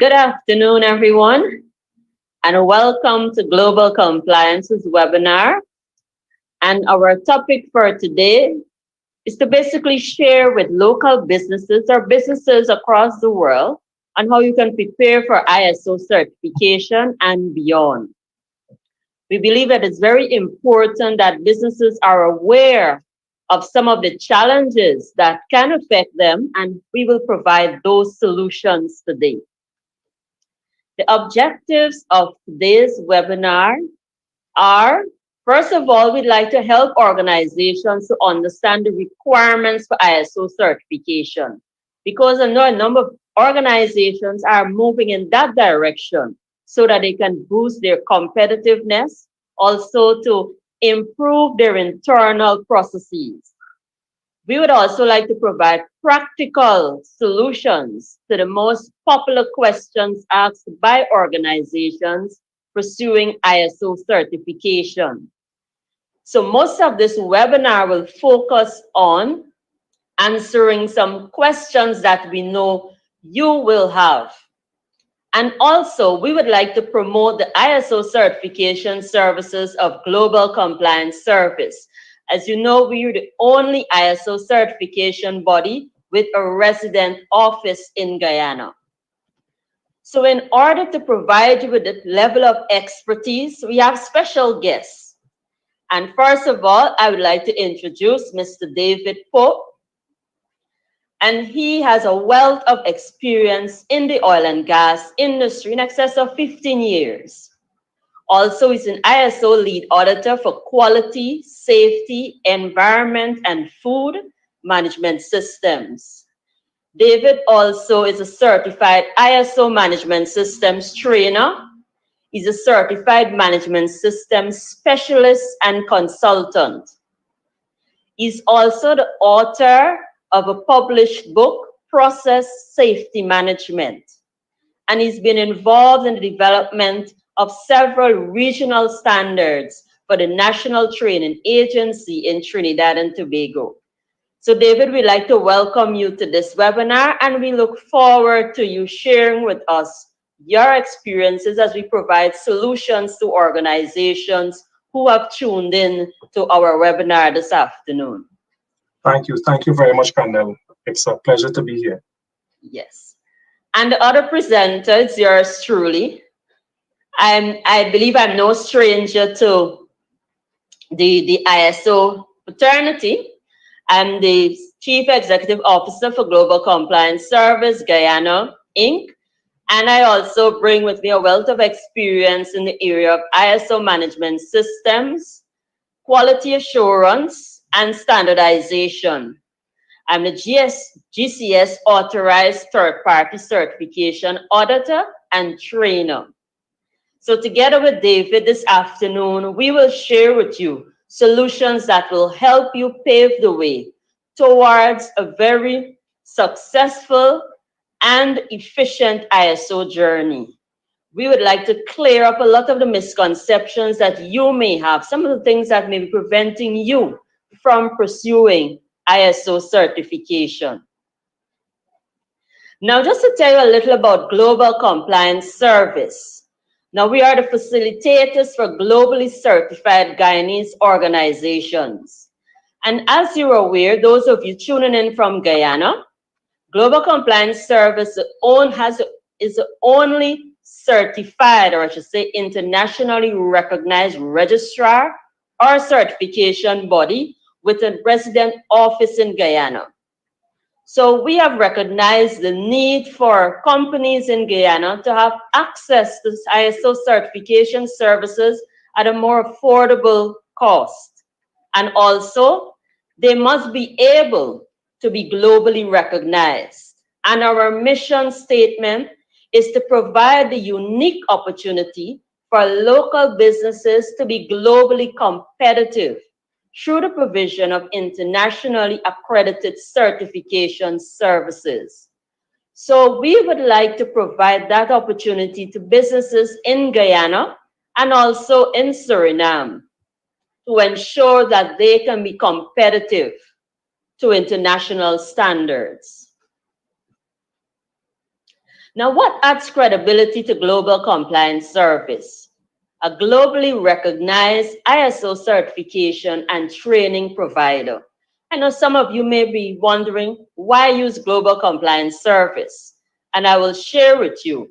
Good afternoon, everyone, and welcome to Global Compliance's webinar. And our topic for today is to basically share with local businesses or businesses across the world on how you can prepare for ISO certification and beyond. We believe that it's very important that businesses are aware of some of the challenges that can affect them, and we will provide those solutions today. The objectives of today's webinar are, first of all, we'd like to help organizations to understand the requirements for ISO certification, because I know a number of organizations are moving in that direction so that they can boost their competitiveness, also to improve their internal processes. We would also like to provide practical solutions to the most popular questions asked by organizations pursuing ISO certification. So most of this webinar will focus on answering some questions that we know you will have. And also, we would like to promote the ISO certification services of Global Compliance Service. As you know, we are the only ISO certification body with a resident office in Guyana. So in order to provide you with that level of expertise, we have special guests. And first of all, I would like to introduce Mr. David Pope. And he has a wealth of experience in the oil and gas industry in excess of 15 years. Also, he's an ISO lead auditor for quality, safety, environment, and food management systems. David also is a certified ISO management systems trainer. He's a certified management systems specialist and consultant. He's also the author of a published book, Process Safety Management. And he's been involved in the development of several regional standards for the National Training Agency in Trinidad and Tobago. So David, we'd like to welcome you to this webinar, and we look forward to you sharing with us your experiences as we provide solutions to organizations who have tuned in to our webinar this afternoon. Thank you. Thank you very much, Kendall. It's a pleasure to be here. Yes. And the other presenter is yours truly. I believe I'm no stranger to the ISO fraternity. I'm the Chief Executive Officer for Global Compliance Service, Guyana Inc. And I also bring with me a wealth of experience in the area of ISO management systems, quality assurance, and standardization. I'm the GCS authorized third-party certification auditor and trainer. So together with David this afternoon, we will share with you solutions that will help you pave the way towards a very successful and efficient ISO journey. We would like to clear up a lot of the misconceptions that you may have, some of the things that may be preventing you from pursuing ISO certification. Now, just to tell you a little about Global Compliance Service. Now, we are the facilitators for globally certified Guyanese organizations. And as you're aware, those of you tuning in from Guyana, Global Compliance Service is the only certified, or I should say internationally recognized registrar or certification body with a resident office in Guyana. So we have recognized the need for companies in Guyana to have access to ISO certification services at a more affordable cost. And also, they must be able to be globally recognized. And our mission statement is to provide the unique opportunity for local businesses to be globally competitive through the provision of internationally accredited certification services. So we would like to provide that opportunity to businesses in Guyana and also in Suriname to ensure that they can be competitive to international standards. Now, what adds credibility to global compliance service? A globally recognized ISO certification and training provider. I know some of you may be wondering why use global compliance service, and I will share with you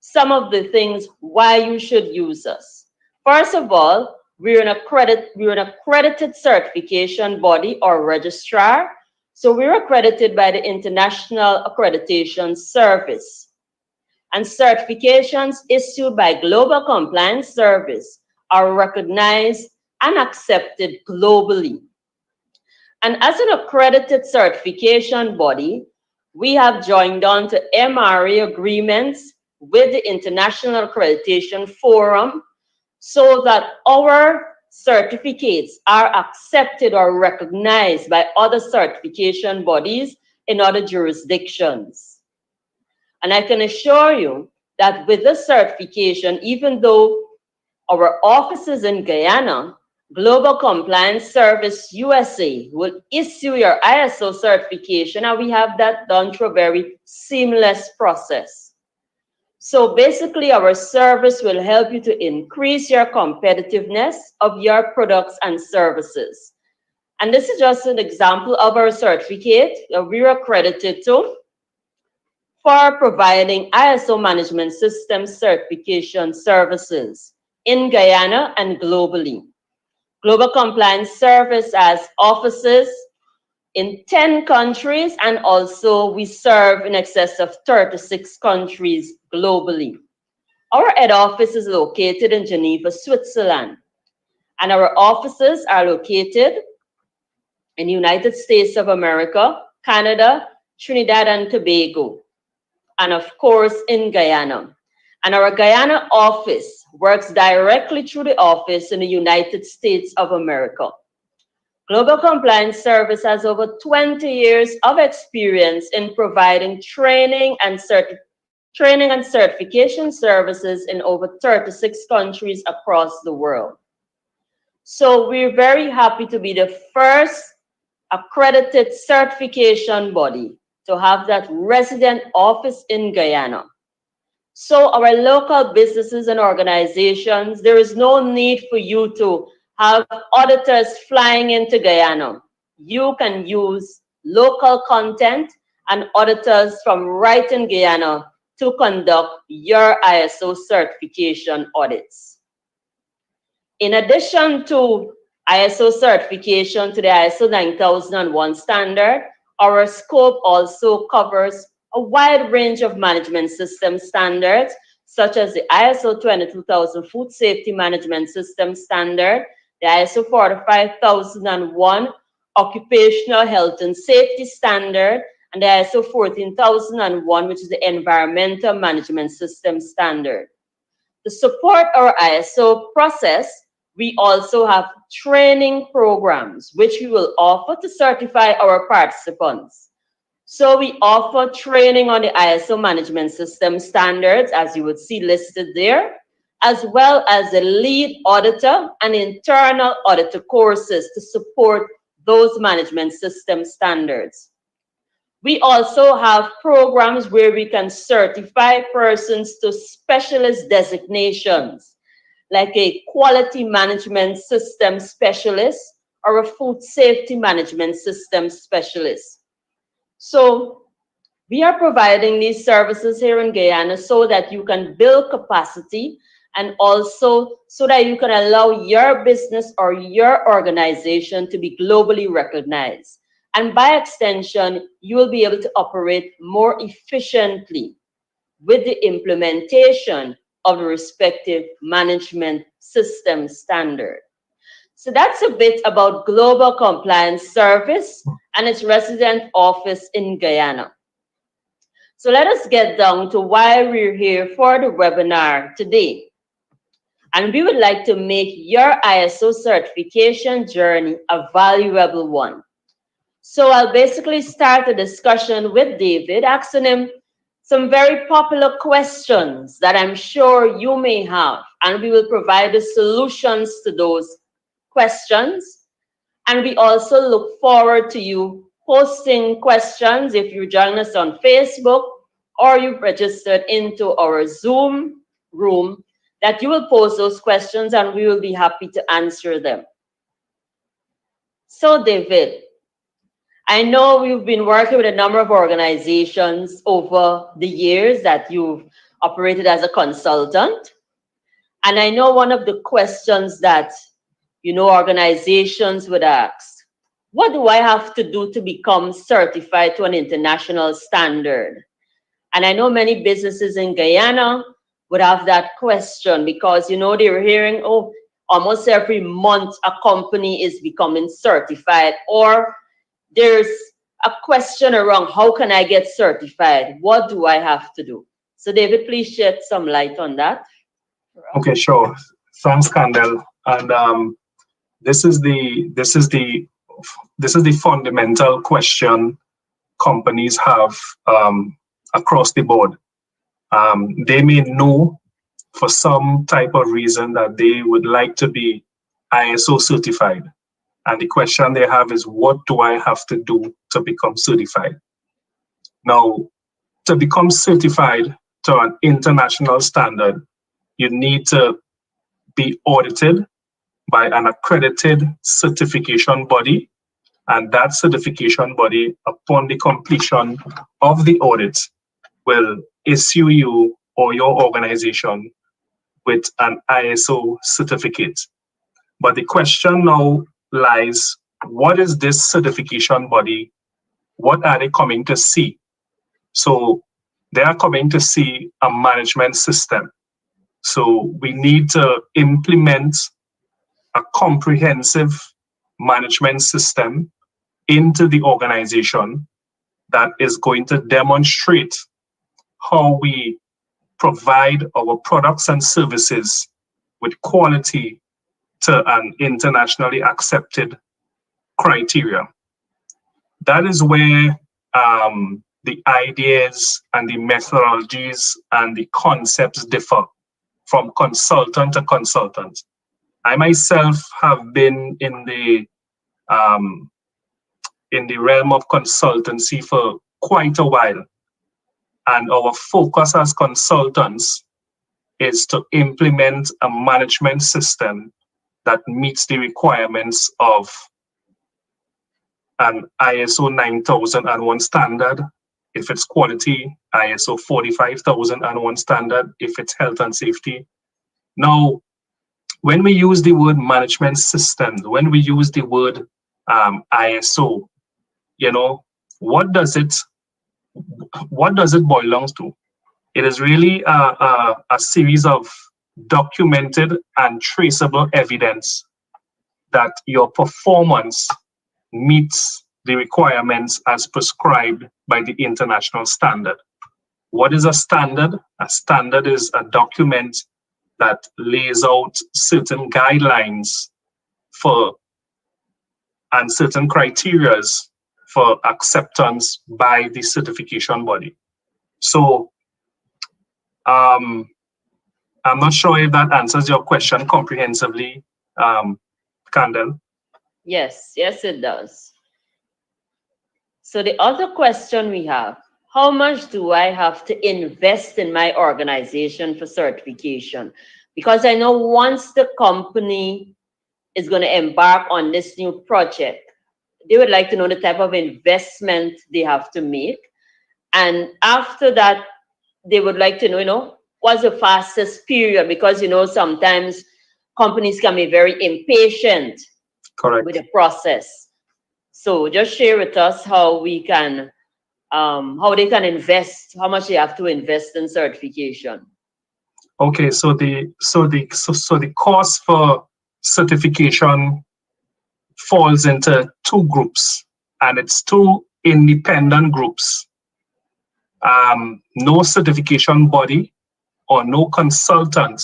some of the things why you should use us. First of all, we're an accredited certification body or registrar. So we're accredited by the International Accreditation Service. And certifications issued by Global Compliance Service are recognized and accepted globally. And as an accredited certification body, we have joined on to MRA agreements with the International Accreditation Forum so that our certificates are accepted or recognized by other certification bodies in other jurisdictions. And I can assure you that with this certification, even though our offices in Guyana, Global Compliance Service USA will issue your ISO certification, and we have that done through a very seamless process. So basically, our service will help you to increase your competitiveness of your products and services. And this is just an example of our certificate that we're accredited to for providing ISO management system certification services in Guyana and globally. Global Compliance Service has offices in 10 countries, and also we serve in excess of 36 countries globally. Our head office is located in Geneva, Switzerland, and our offices are located in the United States of America, Canada, Trinidad and Tobago, and of course in Guyana. And our Guyana office works directly through the office in the United States of America. Global Compliance Service has over 20 years of experience in providing training and certification services in over 36 countries across the world. So we're very happy to be the first accredited certification body to have that resident office in Guyana. So our local businesses and organizations, there is no need for you to have auditors flying into Guyana. You can use local content and auditors from right in Guyana to conduct your ISO certification audits. In addition to ISO certification to the ISO 9001 standard, our scope also covers a wide range of management system standards, such as the ISO 22000 Food Safety Management System Standard, the ISO 45001 Occupational Health and Safety Standard, and the ISO 14001, which is the Environmental Management System Standard. To support our ISO process, we also have training programs, which we will offer to certify our participants. So we offer training on the ISO management system standards, as you would see listed there, as well as the lead auditor and internal auditor courses to support those management system standards. We also have programs where we can certify persons to specialist designations, like a quality management system specialist or a food safety management system specialist. So we are providing these services here in Guyana so that you can build capacity and also so that you can allow your business or your organization to be globally recognized. And by extension, you will be able to operate more efficiently with the implementation of the respective management system standard. So that's a bit about Global Compliance Service and its resident office in Guyana. So let us get down to why we're here for the webinar today. And we would like to make your ISO certification journey a valuable one. So I'll basically start a discussion with David, asking him some very popular questions that I'm sure you may have, and we will provide the solutions to those questions. And we also look forward to you posting questions if you join us on Facebook or you've registered into our Zoom room, that you will pose those questions and we will be happy to answer them. So, David, I know you've been working with a number of organizations over the years that you've operated as a consultant. And I know one of the questions that, organizations would ask, what do I have to do to become certified to an international standard? And I know many businesses in Guyana would have that question because, they're hearing, oh, almost every month a company is becoming certified, or there's a question around how can I get certified? What do I have to do? So David, please shed some light on that. Okay, sure. Thanks, Candel. And this is the fundamental question companies have across the board. They may know for some type of reason that they would like to be ISO certified. And the question they have is, what do I have to do to become certified? Now, to become certified to an international standard, you need to be audited by an accredited certification body. And that certification body, upon the completion of the audit, will issue you or your organization with an ISO certificate. But the question now lies, what is this certification body? What are they coming to see? So they are coming to see a management system. So we need to implement a comprehensive management system into the organization that is going to demonstrate how we provide our products and services with quality to an internationally accepted criteria. That is where the ideas and the methodologies and the concepts differ from consultant to consultant. I myself have been in the realm of consultancy for quite a while, and our focus as consultants is to implement a management system that meets the requirements of an ISO 9001 standard if it's quality, ISO 45001 standard if it's health and safety. Now, when we use the word management system, when we use the word ISO, what does it boil down to? It is really a series of documented and traceable evidence that your performance meets the requirements as prescribed by the international standard. What is a standard? A standard is a document that lays out certain guidelines for and certain criterias for acceptance by the certification body. So I'm not sure if that answers your question comprehensively, Candel. Yes, it does. So the other question we have, how much do I have to invest in my organization for certification? Because I know once the company is going to embark on this new project, they would like to know the type of investment they have to make. And after that, they would like to know, what's the fastest period? Because, sometimes companies can be very impatient. Correct. With the process. So just share with us how we can, how they can invest, how much they have to invest in certification. Okay, so the cost for certification falls into two groups, and it's two independent groups. No certification body or no consultant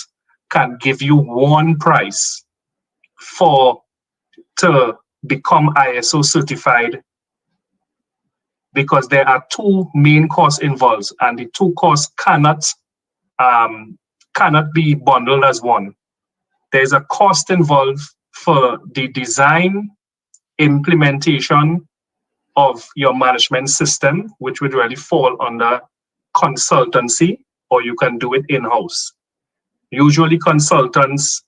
can give you one price to become ISO certified, because there are two main costs involved, and the two costs cannot be bundled as one. There's a cost involved for the design, implementation of your management system, which would really fall under consultancy or you can do it in-house. Usually consultants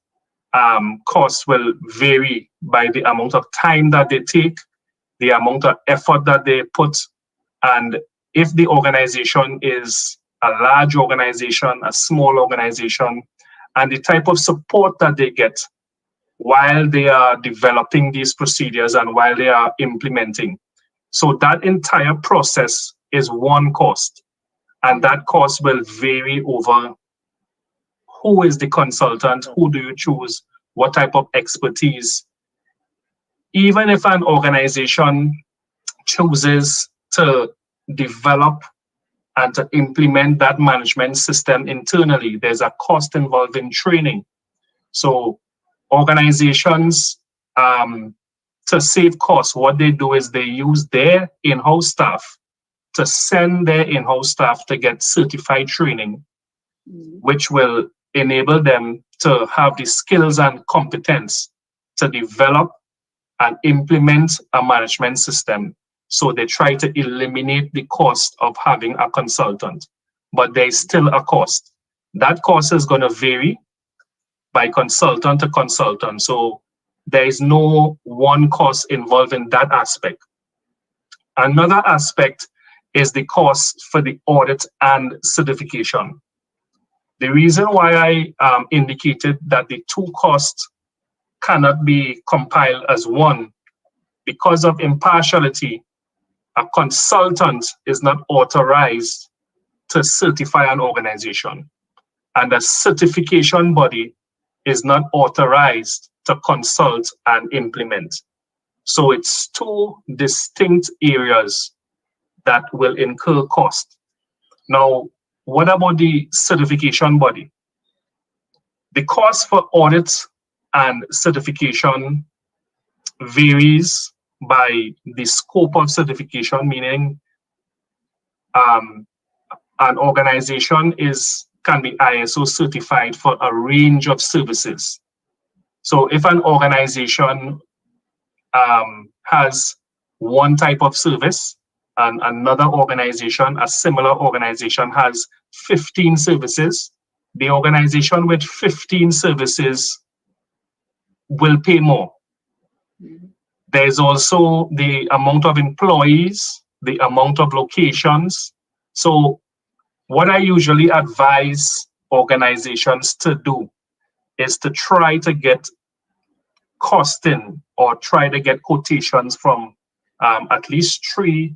costs will vary by the amount of time that they take, the amount of effort that they put, and if the organization is a large organization, a small organization, and the type of support that they get while they are developing these procedures and while they are implementing. So that entire process is one cost, and that cost will vary over who is the consultant, who do you choose, what type of expertise. Even if an organization chooses to develop and to implement that management system internally, there's a cost involved in training. So organizations, to save costs, what they do is they use their in-house staff to send their in-house staff to get certified training, which will enable them to have the skills and competence to develop and implement a management system. So they try to eliminate the cost of having a consultant, but there's still a cost. That cost is going to vary by consultant to consultant. So there is no one cost involved in that aspect. Another aspect is the cost for the audit and certification. The reason why I indicated that the two costs cannot be compiled as one, because of impartiality, a consultant is not authorized to certify an organization, and a certification body is not authorized to consult and implement. So it's two distinct areas that will incur cost. Now, what about the certification body? The cost for audits and certification varies by the scope of certification, meaning an organization can be ISO certified for a range of services. So if an organization has one type of service and another organization, a similar organization, has 15 services, the organization with 15 services will pay more. There's also the amount of employees, the amount of locations. So what I usually advise organizations to do is to try to get costing or try to get quotations from at least 3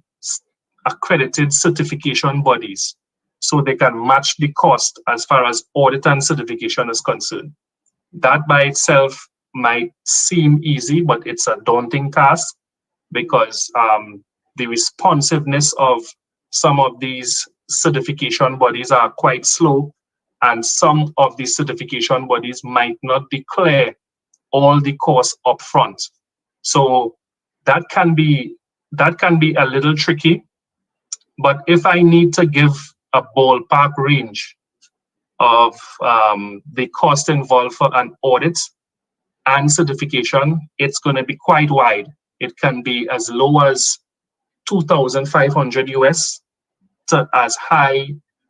accredited certification bodies so they can match the cost as far as audit and certification is concerned. That by itself might seem easy, but it's a daunting task because the responsiveness of some of these certification bodies are quite slow, and some of these certification bodies might not declare all the costs upfront. So that can be a little tricky. But if I need to give a ballpark range of the cost involved for an audit and certification, it's going to be quite wide. It can be as low as 2,500 US to as high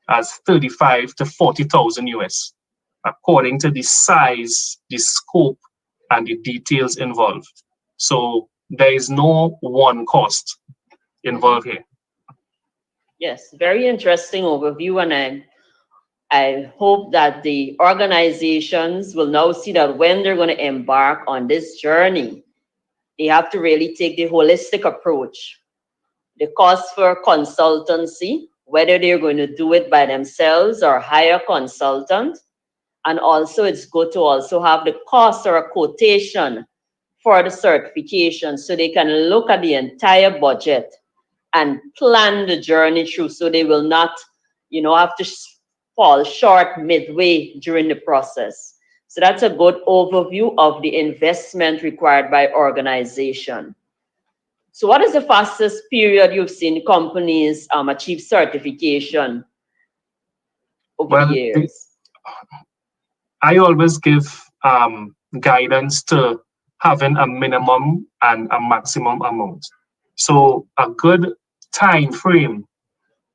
as 35 to 40,000 US, according to the size, the scope, and the details involved. So there is no one cost involved here. Yes, very interesting overview, and I hope that the organizations will now see that when they're going to embark on this journey, they have to really take the holistic approach. The cost for consultancy, whether they're going to do it by themselves or hire a consultant. And also it's good to also have the cost or a quotation for the certification so they can look at the entire budget and plan the journey through so they will not, have to fall short midway during the process. So that's a good overview of the investment required by organization. So what is the fastest period you've seen companies achieve certification over the years? I always give guidance to having a minimum and a maximum amount. So a good time frame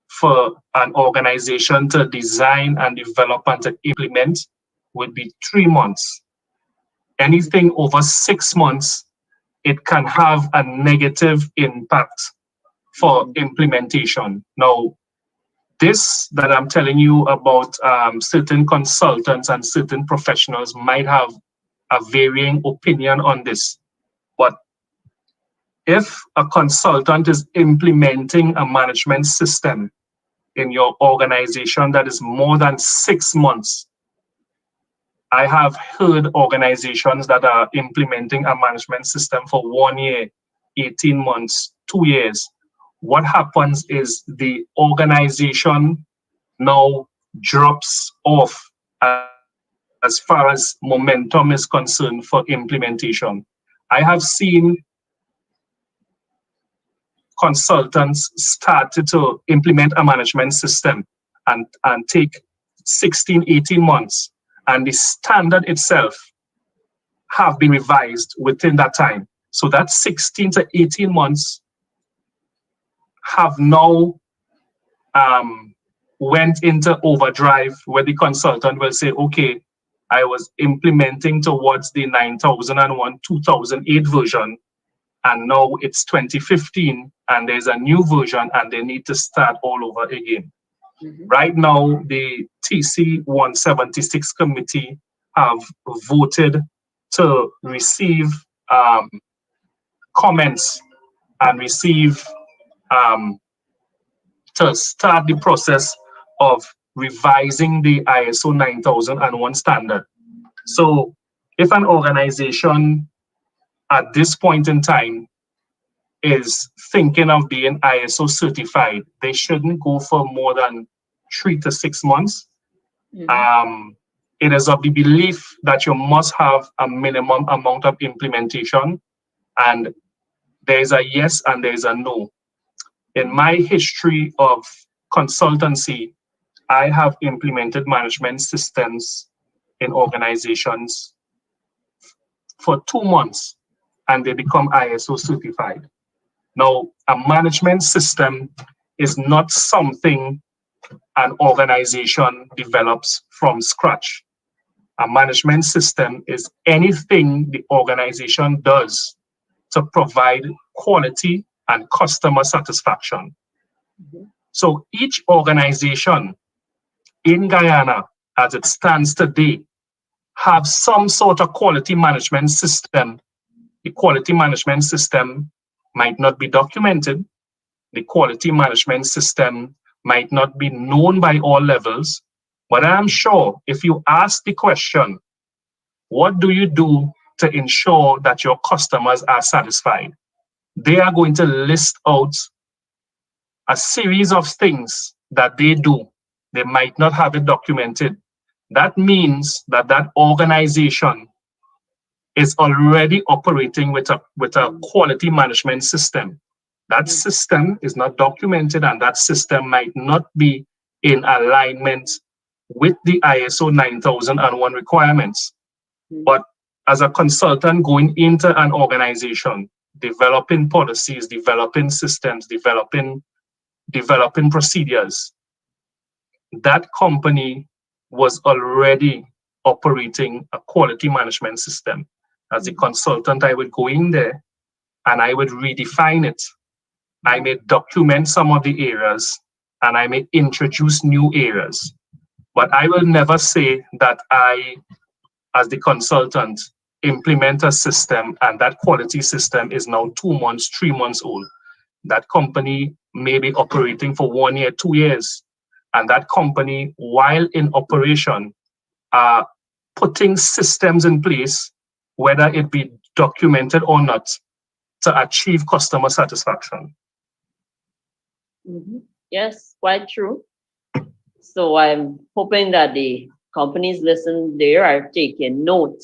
for an organization to design and develop and to implement would be 3 months. Anything over 6 months, it can have a negative impact for implementation. Now, this that I'm telling you about, certain consultants and certain professionals might have a varying opinion on this. But if a consultant is implementing a management system in your organization that is more than 6 months, I have heard organizations that are implementing a management system for 1 year, 18 months, 2 years. What happens is the organization now drops off as far as momentum is concerned for implementation. I have seen consultants started to implement a management system and take 16, 18 months, and the standard itself have been revised within that time. So that 16 to 18 months have now went into overdrive, where the consultant will say, okay, I was implementing towards the 9001, 2008 version, and now it's 2015, and there's a new version, and they need to start all over again. Right now, the TC 176 committee have voted to receive comments and receive to start the process of revising the ISO 9001 standard. So if an organization at this point in time is thinking of being ISO certified, they shouldn't go for more than 3 to 6 months. It is of the belief that you must have a minimum amount of implementation, and there's a yes and there's a no. In my history of consultancy, I have implemented management systems in organizations for 2 months, and they become ISO certified. Now, a management system is not something an organization develops from scratch. A management system is anything the organization does to provide quality and customer satisfaction. So each organization in Guyana, as it stands today, have some sort of quality management system. The quality management system might not be documented. The quality management system might not be known by all levels, but I'm sure if you ask the question, what do you do to ensure that your customers are satisfied? They are going to list out a series of things that they do. They might not have it documented. That means that that organization is already operating with a quality management system. That system is not documented, and that system might not be in alignment with the ISO 9001 requirements. But as a consultant going into an organization, developing policies, developing systems, developing procedures, that company was already operating a quality management system. As a consultant, I would go in there and I would redefine it. I may document some of the areas and I may introduce new areas. But I will never say that I, as the consultant, implement a system and that quality system is now 2 months, 3 months old. That company may be operating for 1 year, 2 years. And that company, while in operation, are putting systems in place, whether it be documented or not, to achieve customer satisfaction. Yes, quite true. So I'm hoping that the companies listening there are taking note,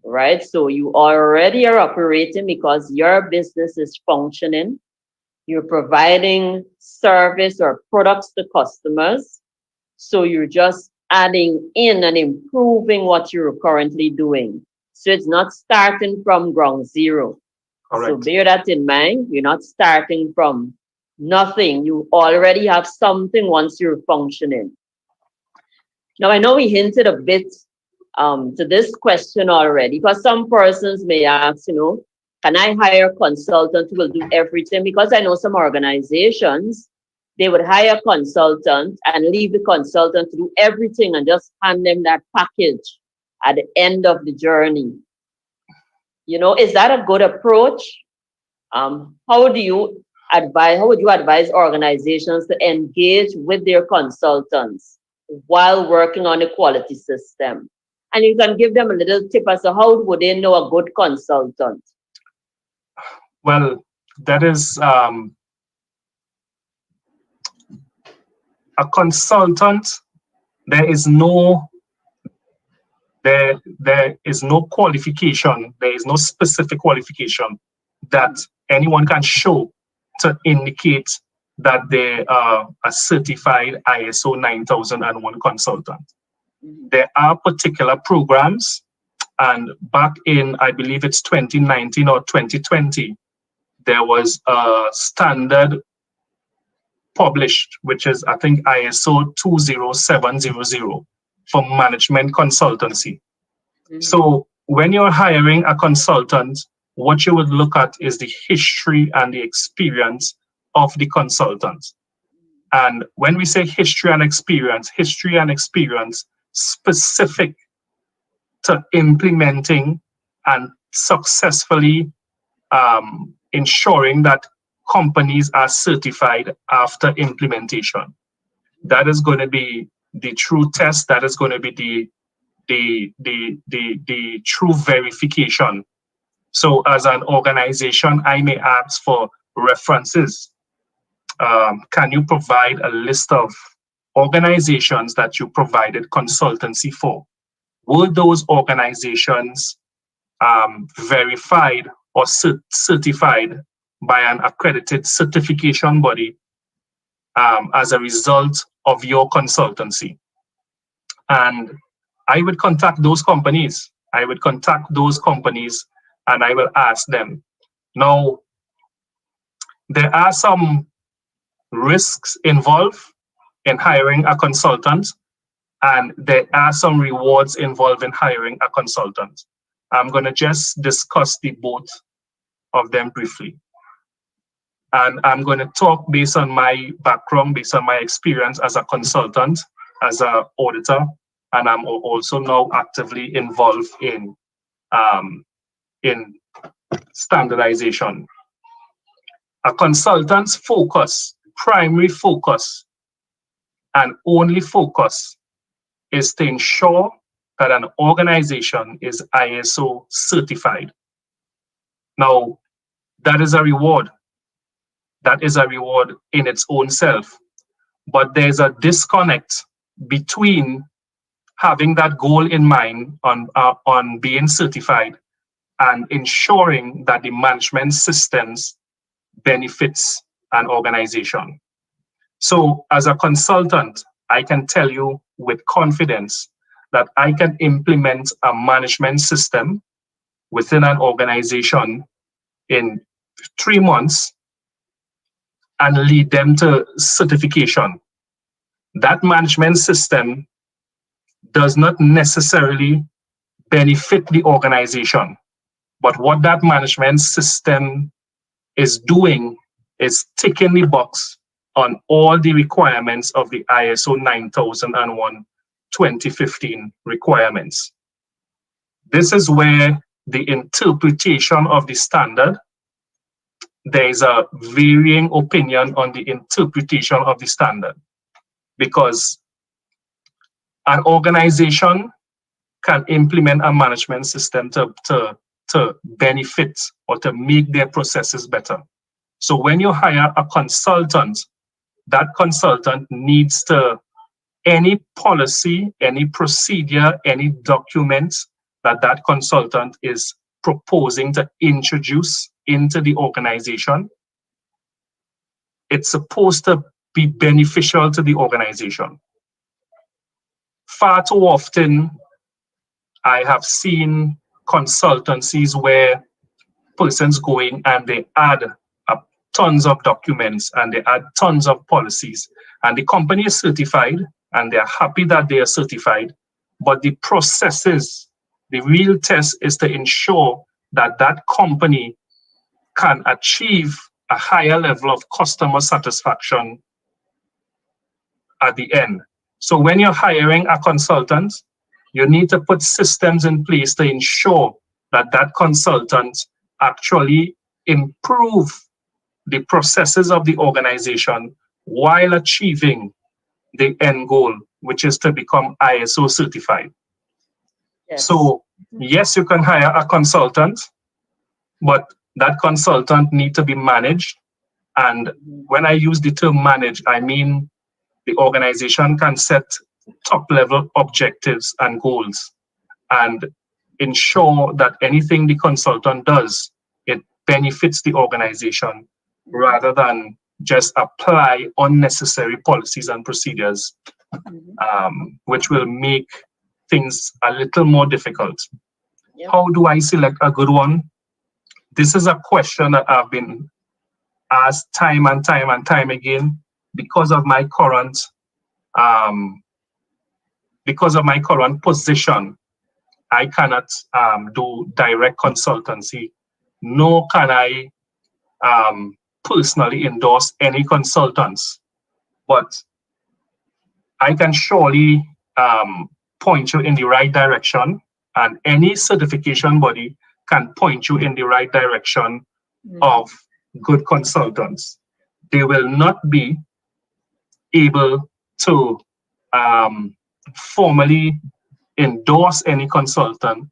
right? So you already are operating because your business is functioning. You're providing service or products to customers. So you're just adding in and improving what you're currently doing. So it's not starting from ground zero. Correct. So bear that in mind. You're not starting from Nothing. You already have something once you're functioning. Now, I know we hinted a bit to this question already, because some persons may ask, can I hire a consultant who will do everything? Because I know some organizations, they would hire a consultant and leave the consultant to do everything and just hand them that package at the end of the journey. Is that a good approach? How would you advise organizations to engage with their consultants while working on a quality system? And you can give them a little tip as to how would they know a good consultant? Well, that is a consultant. There is no qualification. There is no specific qualification that anyone can show to indicate that they are a certified ISO 9001 consultant. There are particular programs, and back in, I believe it's 2019 or 2020, there was a standard published, which is, I think, ISO 20700 for management consultancy. So when you're hiring a consultant, what you would look at is the history and the experience of the consultant. And when we say history and experience specific to implementing and successfully ensuring that companies are certified after implementation. That is going to be the true test. That is going to be the true verification. So as an organization, I may ask for references. Can you provide a list of organizations that you provided consultancy for? Were those organizations verified or certified by an accredited certification body as a result of your consultancy? And I would contact those companies. And I will ask them. Now, there are some risks involved in hiring a consultant, and there are some rewards involved in hiring a consultant. I'm going to just discuss the both of them briefly. And I'm going to talk based on my background, based on my experience as a consultant, as an auditor, and I'm also now actively involved in standardization. A consultant's primary focus, and only focus, is to ensure that an organization is ISO certified. Now, that is a reward. That is a reward in its own self. But there's a disconnect between having that goal in mind on being certified and ensuring that the management systems benefits an organization. So as a consultant, I can tell you with confidence that I can implement a management system within an organization in 3 months and lead them to certification. That management system does not necessarily benefit the organization, but what that management system is doing is ticking the box on all the requirements of the ISO 9001 2015 requirements. This is where the interpretation of the standard, there is a varying opinion on the interpretation of the standard, because an organization can implement a management system to benefit or to make their processes better. So when you hire a consultant, that consultant needs to, any policy, any procedure, any documents that consultant is proposing to introduce into the organization, it's supposed to be beneficial to the organization. Far too often, I have seen consultancies where persons go in and they add tons of documents and they add tons of policies, and the company is certified and they're happy that they are certified, but the processes, the real test is to ensure that that company can achieve a higher level of customer satisfaction at the end. So when you're hiring a consultant, you need to put systems in place to ensure that that consultant actually improve the processes of the organization while achieving the end goal, which is to become ISO certified. Yes. So yes, you can hire a consultant, but that consultant need to be managed. And when I use the term manage, I mean the organization can set top level objectives and goals and ensure that anything the consultant does, it benefits the organization rather than just apply unnecessary policies and procedures, which will make things a little more difficult. Yep. How do I select a good one? This is a question that I've been asked time and time and time again because of my current position. I cannot do direct consultancy, nor can I personally endorse any consultants. But I can surely point you in the right direction, and any certification body can point you in the right direction of good consultants. They will not be able to formally endorse any consultant,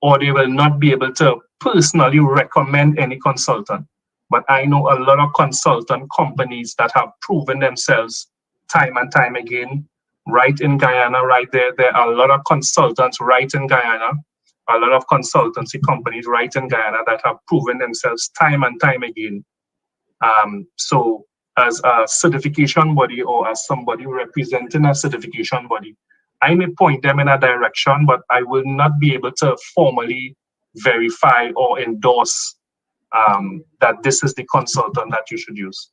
or they will not be able to personally recommend any consultant. But I know a lot of consultant companies that have proven themselves time and time again, right in Guyana, right there. There are a lot of consultants right in Guyana, a lot of consultancy companies right in Guyana that have proven themselves time and time again. So as a certification body or as somebody representing a certification body, I may point them in a direction, but I will not be able to formally verify or endorse that this is the consultant that you should use.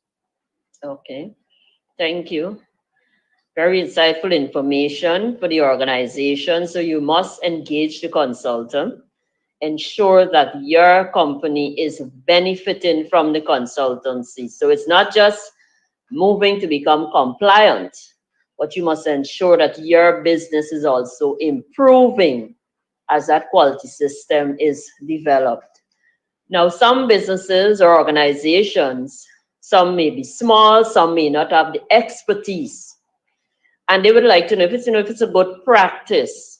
Okay, thank you. Very insightful information for the organization. So you must engage the consultant, ensure that your company is benefiting from the consultancy. So it's not just moving to become compliant, but you must ensure that your business is also improving as that quality system is developed. Now, some businesses or organizations, some may be small, some may not have the expertise, and they would like to know if it's a good practice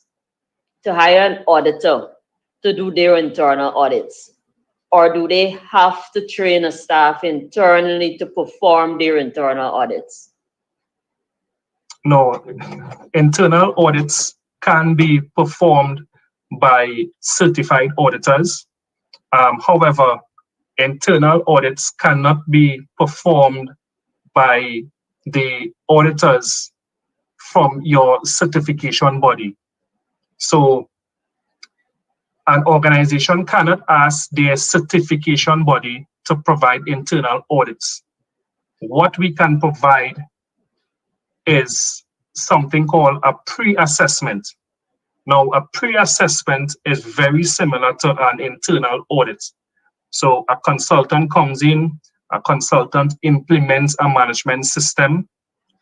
to hire an auditor to do their internal audits, or do they have to train a staff internally to perform their internal audits? No, internal audits can be performed by certified auditors. However, internal audits cannot be performed by the auditors from your certification body. So an organization cannot ask their certification body to provide internal audits. What we can provide is something called a pre-assessment. Now, a pre-assessment is very similar to an internal audit. So a consultant comes in, a consultant implements a management system,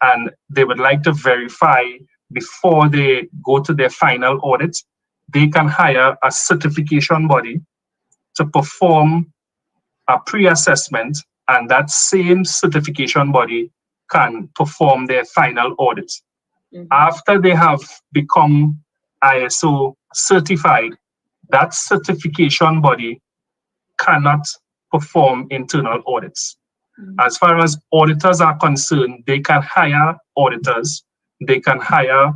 and they would like to verify before they go to their final audit. They can hire a certification body to perform a pre-assessment, and that same certification body can perform their final audit. After they have become ISO certified, that certification body cannot perform internal audits. As far as auditors are concerned, they can hire auditors, they can hire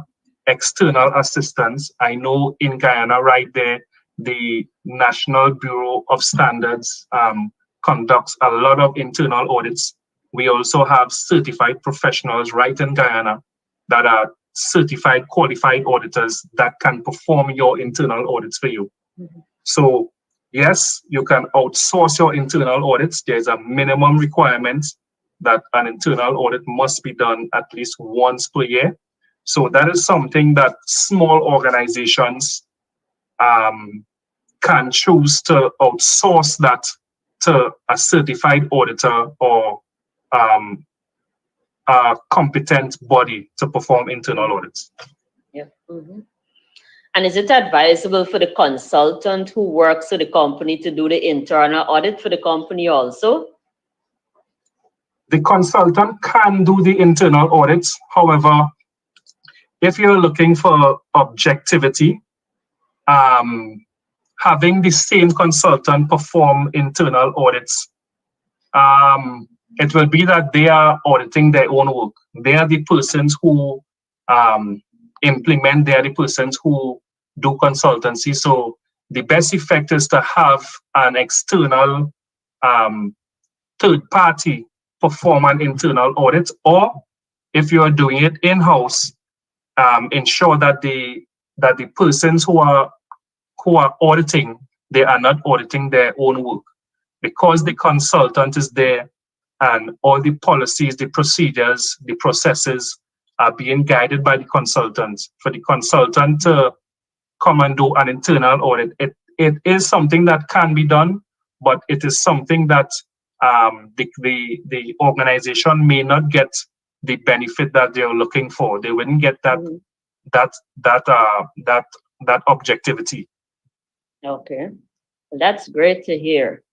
external assistants. I know in Guyana right there, the National Bureau of Standards conducts a lot of internal audits. We also have certified professionals right in Guyana that are certified qualified auditors that can perform your internal audits for you. So Yes, you can outsource your internal audits. There's a minimum requirement that an internal audit must be done at least once per year. So that is something that small organizations can choose to outsource that to a certified auditor or a competent body to perform internal audits. Yeah. And is it advisable for the consultant who works for the company to do the internal audit for the company also? The consultant can do the internal audits. However, if you're looking for objectivity, having the same consultant perform internal audits, it will be that they are auditing their own work. They are the persons who implement, they are the persons who do consultancy. So the best effect is to have an external third party perform an internal audit, or if you are doing it in-house, ensure that the persons who are auditing, they are not auditing their own work, because the consultant is there and all the policies, the procedures, the processes are being guided by the consultant. For the consultant to come and do an internal audit, it is something that can be done, but it is something that the organization may not get the benefit that they're looking for. They wouldn't get that objectivity. Okay, that's great to hear.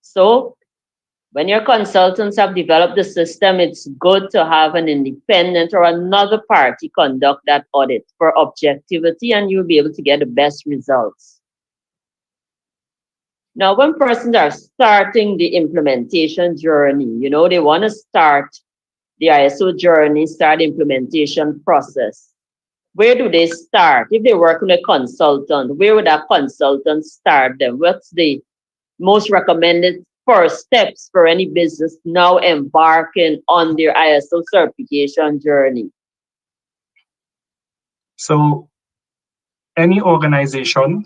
So when your consultants have developed the system, it's good to have an independent or another party conduct that audit for objectivity, and you'll be able to get the best results. Now, when persons are starting the implementation journey, they want to start the ISO journey, start the implementation process. Where do they start? If they work with a consultant, where would that consultant start them? What's the most recommended first steps for any business now embarking on their ISO certification journey? So any organization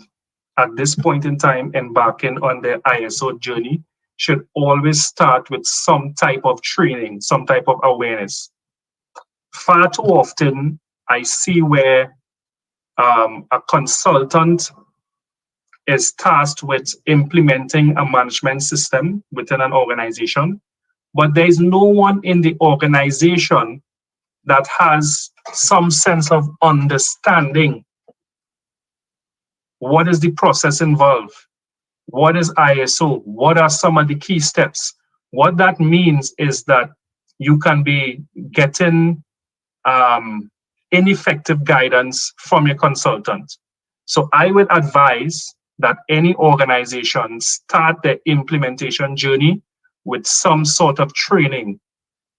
at this point in time embarking on their ISO journey should always start with some type of training, some type of awareness. Far too often, I see where a consultant is tasked with implementing a management system within an organization, but there is no one in the organization that has some sense of understanding. What is the process involved? What is ISO? What are some of the key steps? What that means is that you can be getting ineffective guidance from your consultant. So I would advise that any organization start their implementation journey with some sort of training.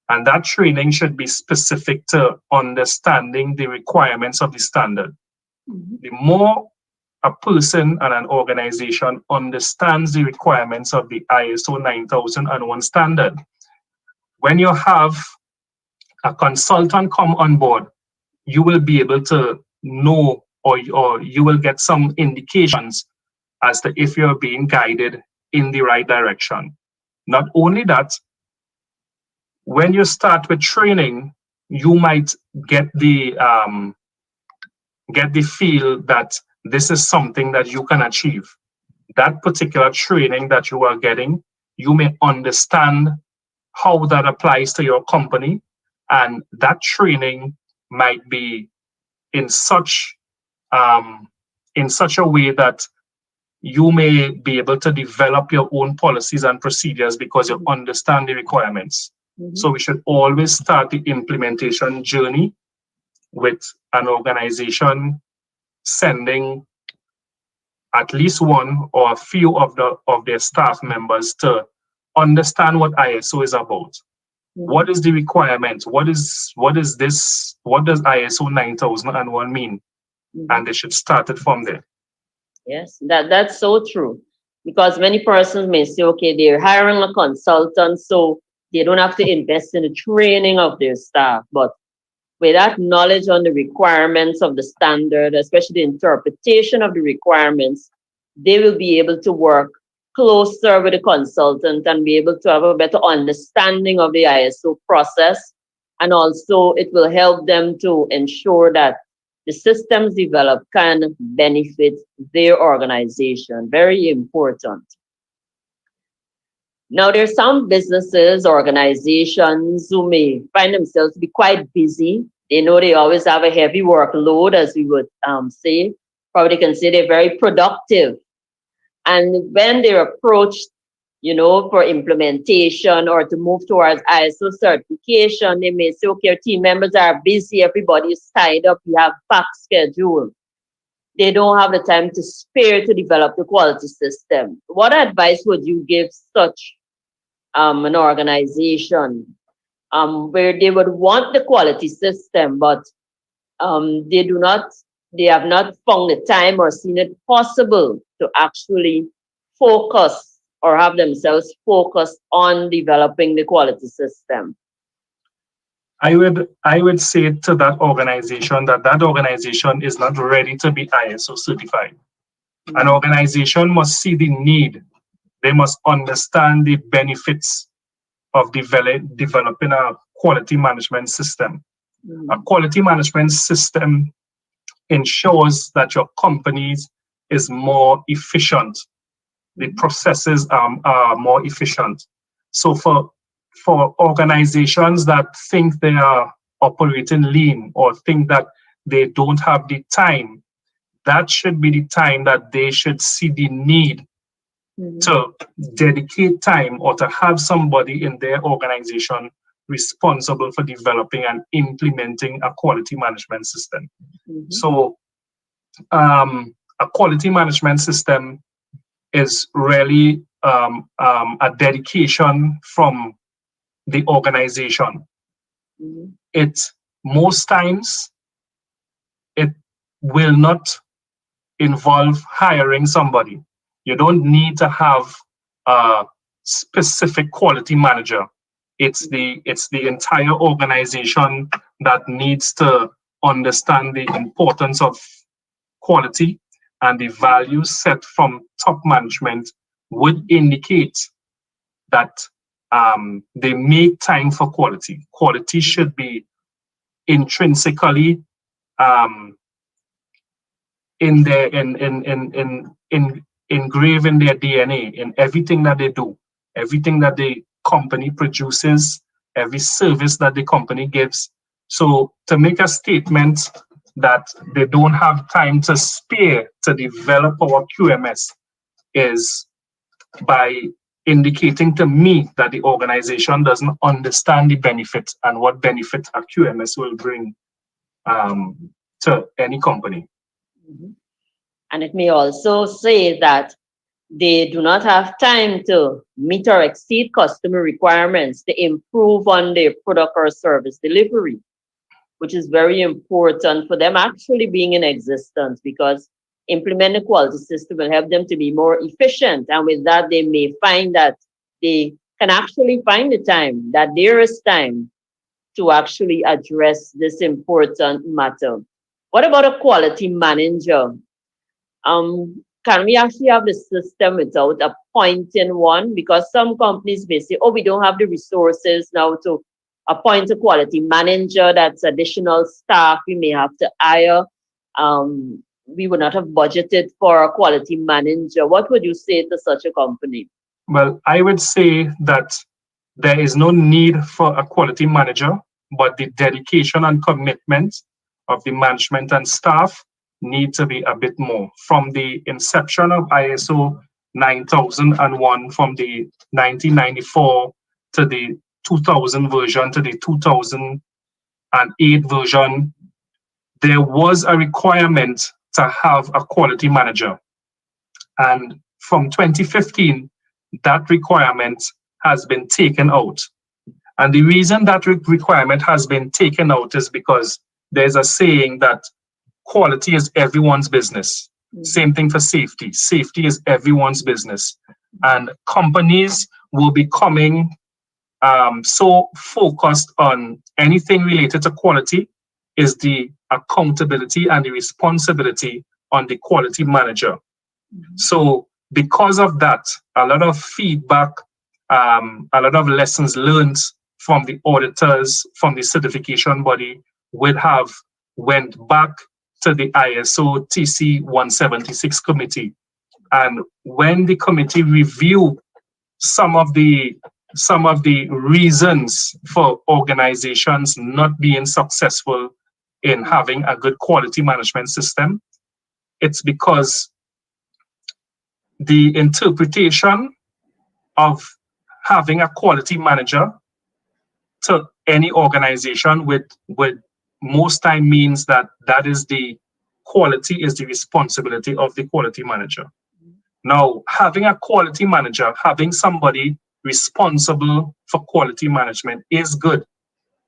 And that training should be specific to understanding the requirements of the standard. The more a person and an organization understands the requirements of the ISO 9001 standard, when you have a consultant come on board, you will be able to know, or you will get some indications as to if you're being guided in the right direction. Not only that, when you start with training, you might get the feel that this is something that you can achieve. That particular training that you are getting, you may understand how that applies to your company, and that training might be in such a way that you may be able to develop your own policies and procedures because you understand the requirements. So we should always start the implementation journey with an organization sending at least one or a few of their staff members to understand what ISO is about. What is the requirement? What is this? What does ISO 9001 mean? And they should start it from there. Yes, that's so true. Because many persons may say, okay, they're hiring a consultant, so they don't have to invest in the training of their staff. But with that knowledge on the requirements of the standard, especially the interpretation of the requirements, they will be able to work closer with the consultant and be able to have a better understanding of the ISO process. And also it will help them to ensure that the systems developed can benefit their organization. Very important. Now, there's some businesses, organizations who may find themselves to be quite busy. They know they always have a heavy workload, as we would say. Probably can say they're very productive. And when they're approached, for implementation or to move towards ISO certification, they may say, okay, our team members are busy, everybody is tied up, we have packed schedule. They don't have the time to spare to develop the quality system. What advice would you give such an organization where they would want the quality system, but they have not found the time or seen it possible to actually focus or have themselves focused on developing the quality system? I would say to that organization that organization is not ready to be ISO certified. Mm-hmm. An organization must see the need. They must understand the benefits of developing a quality management system. Mm-hmm. A quality management system ensures that your company is more efficient. The processes are more efficient. So for organizations that think they are operating lean or think that they don't have the time, that should be the time that they should see the need to dedicate time or to have somebody in their organization responsible for developing and implementing a quality management system. Mm-hmm. So a quality management system is really a dedication from the organization. Mm-hmm. Most times it will not involve hiring somebody. You don't need to have a specific quality manager. It's the entire organization that needs to understand the importance of quality, and the values set from top management would indicate that they make time for quality. Quality should be intrinsically engraved in their DNA, in everything that they do, everything that the company produces, every service that the company gives. So to make a statement that they don't have time to spare to develop our QMS is by indicating to me that the organization doesn't understand the benefits and what benefit a QMS will bring to any company. Mm-hmm. And it may also say that they do not have time to meet or exceed customer requirements to improve on their product or service delivery, which is very important for them actually being in existence, because implementing a quality system will help them to be more efficient. And with that, they may find that they can actually find the time, that there is time to actually address this important matter. What about a quality manager? Can we actually have the system without appointing one? Because some companies may say, oh, we don't have the resources now to appoint a quality manager. That's additional staff we may have to hire. We would not have budgeted for a quality manager. What would you say to such a company? Well, I would say that there is no need for a quality manager, but the dedication and commitment of the management and staff need to be a bit more. From the inception of ISO 9001, from the 1994 to the 2000 version to the 2008 version, there was a requirement to have a quality manager. And from 2015, that requirement has been taken out. And the reason that requirement has been taken out is because there's a saying that quality is everyone's business. Mm-hmm. Same thing for safety. Safety is everyone's business. And companies will be becoming so focused on anything related to quality is the accountability and the responsibility on the quality manager. Mm-hmm. So because of that, a lot of feedback, a lot of lessons learned from the auditors, from the certification body would have went back to the ISO TC 176 committee. And when the committee reviewed some of the reasons for organizations not being successful in having a good quality management system, it's because the interpretation of having a quality manager to any organization would most time means that is the quality is the responsibility of the quality manager. Now, having a quality manager, having somebody responsible for quality management is good.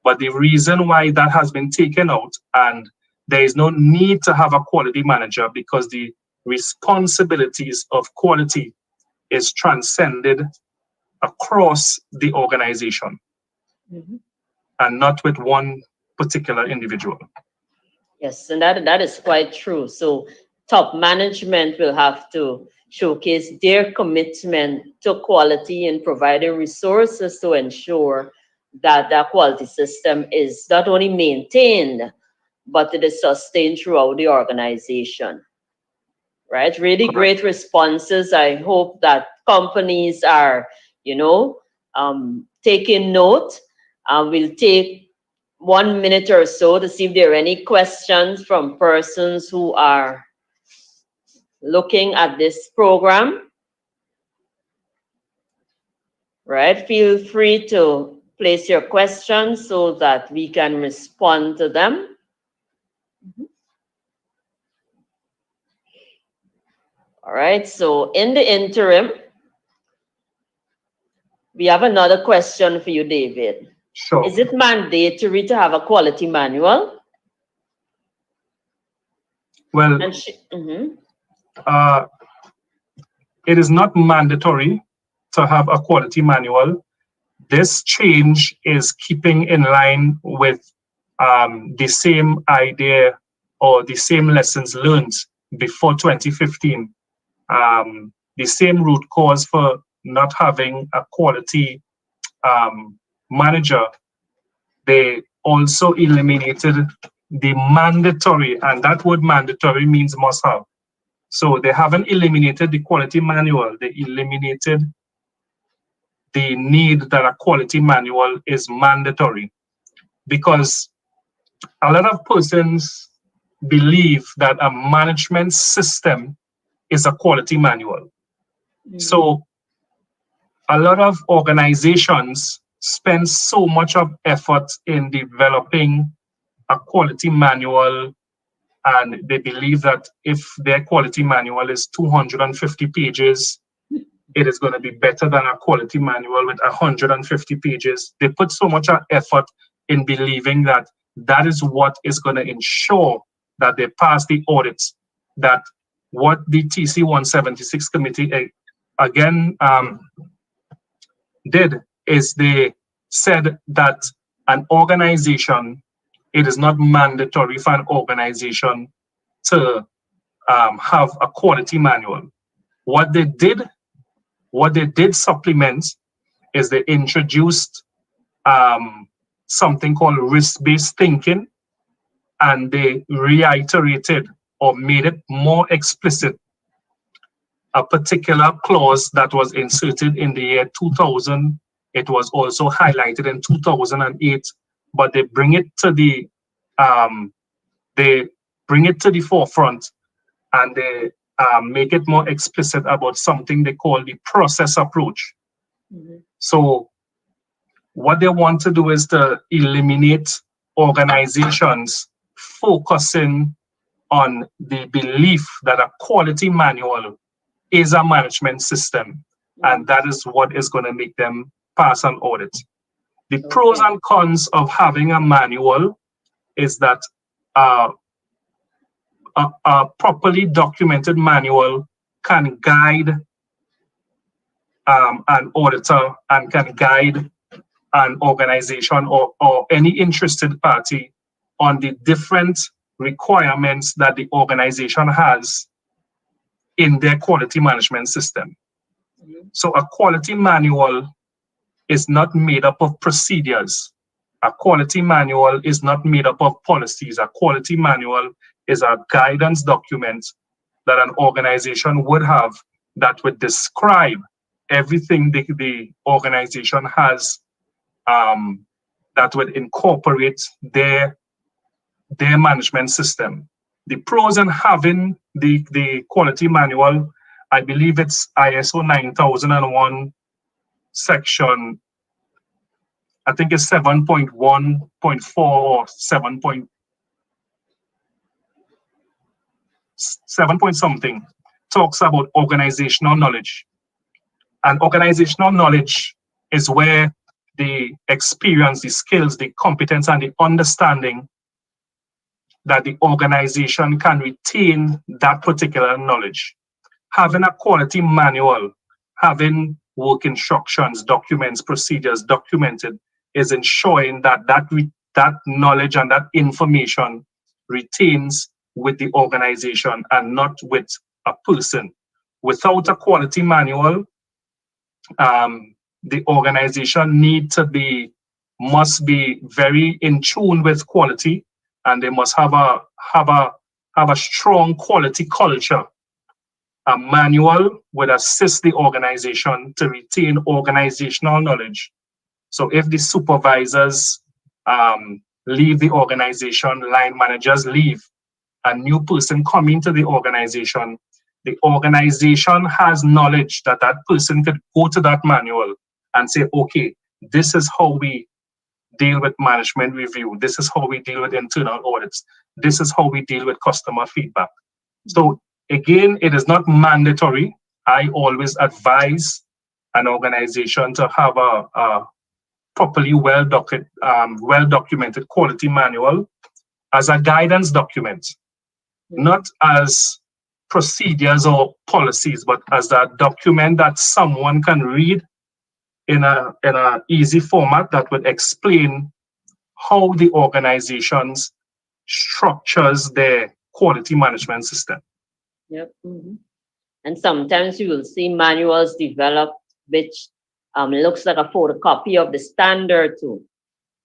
But the reason why that has been taken out, and there is no need to have a quality manager, because the responsibilities of quality is transcended across the organization and not with one particular individual. Yes, and that is quite true. So top management will have to showcase their commitment to quality and providing resources to ensure that the quality system is not only maintained, but it is sustained throughout the organization. Right? Really great responses. I hope that companies are, taking note. We'll take 1 minute or so to see if there are any questions from persons who are looking at this program. Right? Feel free to place your questions so that we can respond to them. All right, so in the interim, we have another question for you, David. Sure. Is it mandatory to have a quality manual? Well, it is not mandatory to have a quality manual. This change is keeping in line with the same idea or the same lessons learned before 2015. The same root cause for not having a quality manager, they also eliminated the mandatory, and that word mandatory means must have. So they haven't eliminated the quality manual, they eliminated the need that a quality manual is mandatory, because a lot of persons believe that a management system is a quality manual. So a lot of organizations spend so much of effort in developing a quality manual, and they believe that if their quality manual is 250 pages, it is going to be better than a quality manual with 150 pages. They put so much effort in believing that that is what is going to ensure that they pass the audits, that what the TC 176 committee again did is they said that an organization, it is not mandatory for an organization to have a quality manual. What they did supplement is they introduced something called risk-based thinking, and they reiterated or made it more explicit a particular clause that was inserted in the year 2000. It was also highlighted in 2008, but they bring it to the forefront, and they make it more explicit about something they call the process approach. So what they want to do is to eliminate organizations focusing on the belief that a quality manual is a management system, and that is what is going to make them pass an audit. The pros and cons of having a manual is that a properly documented manual can guide an auditor and can guide an organization or any interested party on the different requirements that the organization has in their quality management system. So a quality manual is not made up of procedures. A quality manual is not made up of policies. A quality manual is a guidance document that an organization would have that would describe everything the organization has, that would incorporate their management system. The pros in having the quality manual, I believe it's ISO 9001 section, I think it's 7.1.4 or 7 point something, talks about organizational knowledge. And organizational knowledge is where the experience, the skills, the competence, and the understanding that the organization can retain that particular knowledge. Having a quality manual, having work instructions, documents, procedures documented is ensuring that that knowledge and that information retains with the organization and not with a person. Without a quality manual, the organization must be very in tune with quality, and they must have a strong quality culture. A manual would assist the organization to retain organizational knowledge. So if the supervisors leave the organization, line managers leave, a new person come into the organization has knowledge that that person could go to that manual and say, okay, this is how we deal with management review. This is how we deal with internal audits. This is how we deal with customer feedback. So again, it is not mandatory. I always advise an organization to have a properly well-documented quality manual as a guidance document, not as procedures or policies, but as a document that someone can read in a easy format that would explain how the organizations structures their quality management system. Yep. And sometimes you will see manuals developed which looks like a photocopy of the standard too.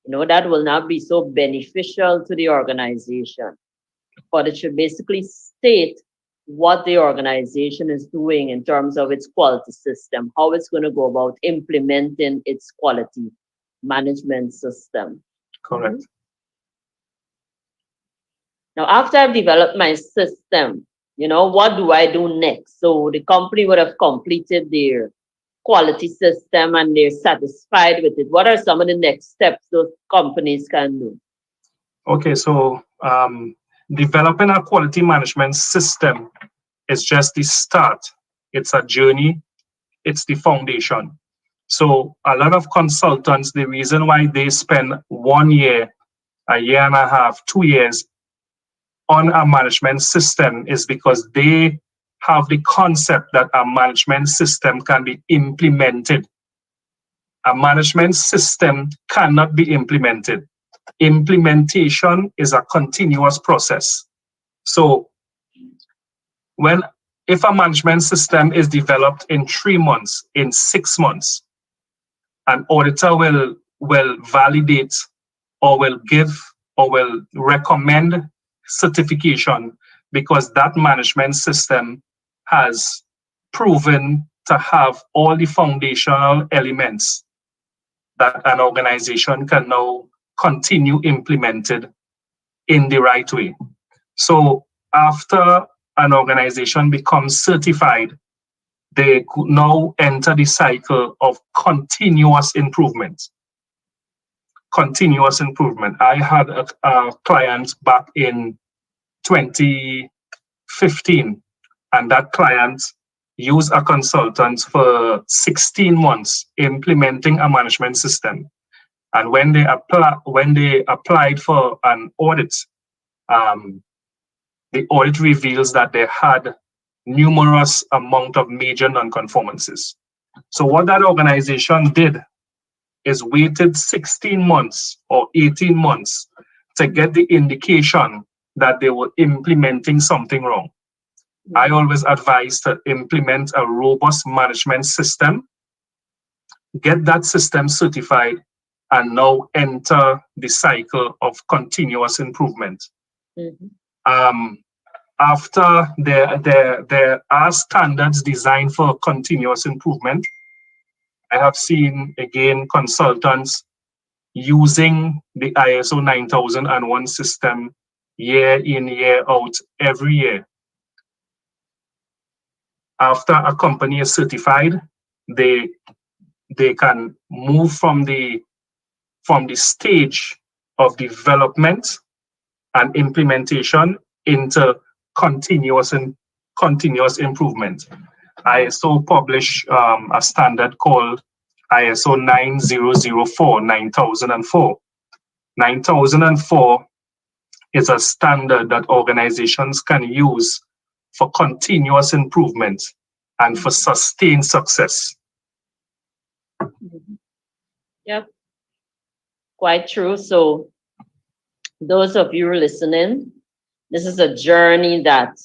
That will not be so beneficial to the organization. But it should basically state what the organization is doing in terms of its quality system, how it's going to go about implementing its quality management system. Correct. Now, after I've developed my system, what do I do next? So the company would have completed their quality system and they're satisfied with it. What are some of the next steps those companies can do? Okay, so developing a quality management system is just the start. It's a journey. It's the foundation. So a lot of consultants, the reason why they spend 1 year, a year and a half, 2 years on a management system is because they have the concept that a management system can be implemented. A management system cannot be implemented. Implementation is a continuous process. So if a management system is developed in 3 months, in 6 months, an auditor will validate or will give or will recommend certification because that management system has proven to have all the foundational elements that an organization can now continue implemented in the right way. So after an organization becomes certified, they could now enter the cycle of continuous improvement. Continuous improvement. I had a client back in 2015, and that client used a consultant for 16 months implementing a management system. And when they applied for an audit, the audit reveals that they had numerous amount of major non-conformances. So what that organization did is waited 16 months or 18 months to get the indication that they were implementing something wrong. I always advise to implement a robust management system, get that system certified, and now enter the cycle of continuous improvement. After there are standards designed for continuous improvement, I have seen, again, consultants using the ISO 9001 system year in, year out, every year. After a company is certified, they can move from the stage of development and implementation into continuous improvement. ISO published a standard called ISO 9004, 9004. 9004 is a standard that organizations can use for continuous improvement and for sustained success. Yep, quite true. So those of you listening, this is a journey that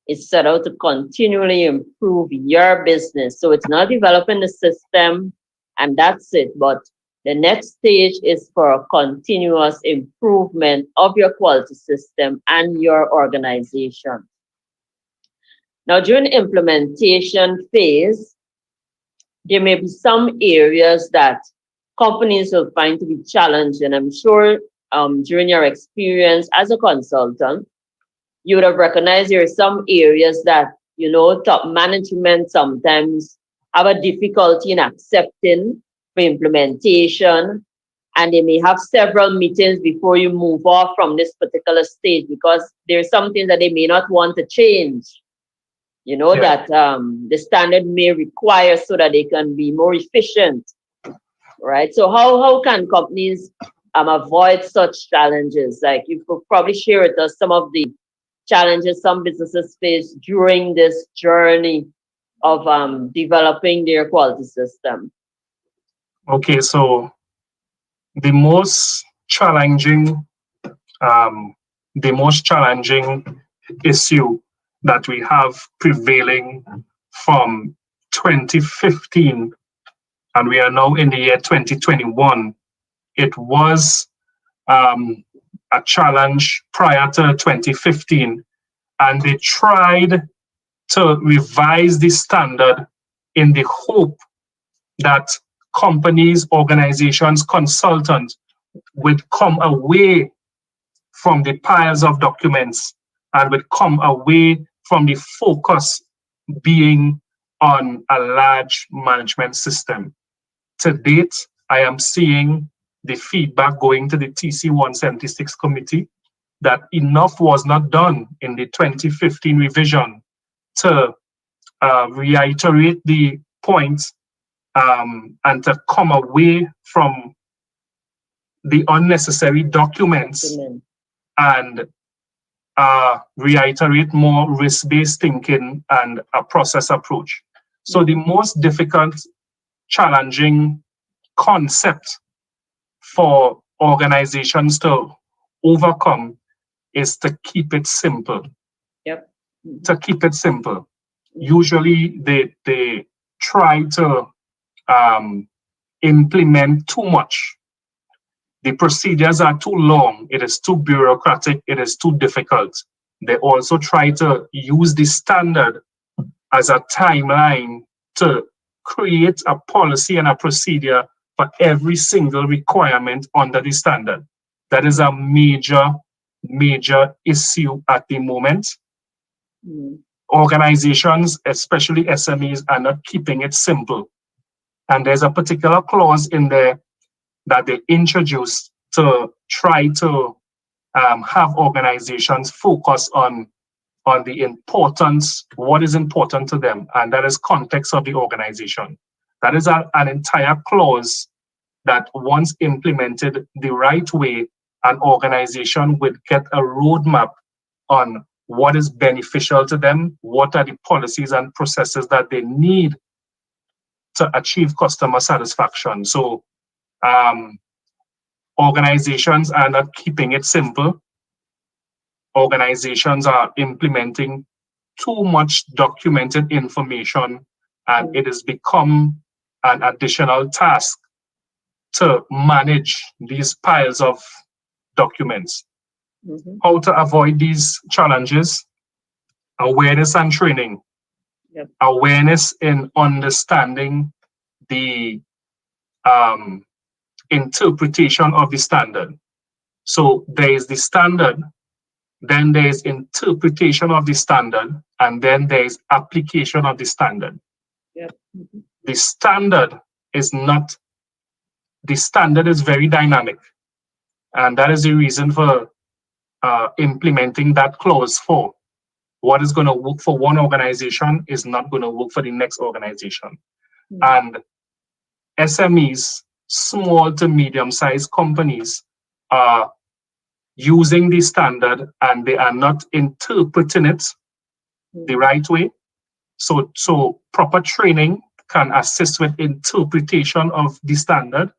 is set out to continually improve your business. So it's not developing the system and that's it, but the next stage is for a continuous improvement of your quality system and your organization. Now, during the implementation phase, there may be some areas that companies will find to be challenging. I'm sure during your experience as a consultant, you would have recognized there are some areas that, you know, top management sometimes have a difficulty in accepting for implementation, and they may have several meetings before you move off from this particular stage because there's something that they may not want to change, you know, that the standard may require so that they can be more efficient, right? So how can companies avoid such challenges? Like, you could probably share with us some of the challenges some businesses face during this journey of developing their quality system. Okay, so the most challenging issue that we have prevailing from 2015, and we are now in the year 2021. It was a challenge prior to 2015, and they tried to revise the standard in the hope that companies, organizations, consultants would come away from the piles of documents and would come away from the focus being on a large management system. To date, I am seeing the feedback going to the TC 176 committee that enough was not done in the 2015 revision to reiterate the points and to come away from the unnecessary documents and reiterate more risk-based thinking and a process approach. So the most difficult, challenging concept for organizations to overcome is to keep it simple. Yep. To keep it simple. Usually they try to implement too much. The procedures are too long, it is too bureaucratic, it is too difficult. They also try to use the standard as a timeline to create a policy and a procedure for every single requirement under the standard. That is a major issue at the moment. Organizations, especially SMEs, are not keeping it simple. And there's a particular clause in there that they introduced to try to have organizations focus on the importance, what is important to them, and that is context of the organization. That is an entire clause that once implemented the right way, an organization would get a roadmap on what is beneficial to them, what are the policies and processes that they need to achieve customer satisfaction. So organizations are not keeping it simple. Organizations are implementing too much documented information, and it has become an additional task to manage these piles of documents. How to avoid these challenges? Awareness and training. Awareness in understanding the interpretation of the standard. So there is the standard, then there is interpretation of the standard, and then there is application of the standard. The standard is not, the standard is very dynamic. And that is the reason for implementing that clause 4. What is going to work for one organization is not going to work for the next organization. And SMEs, small to medium-sized companies, are using the standard and they are not interpreting it the right way. So proper training can assist with interpretation of the standard,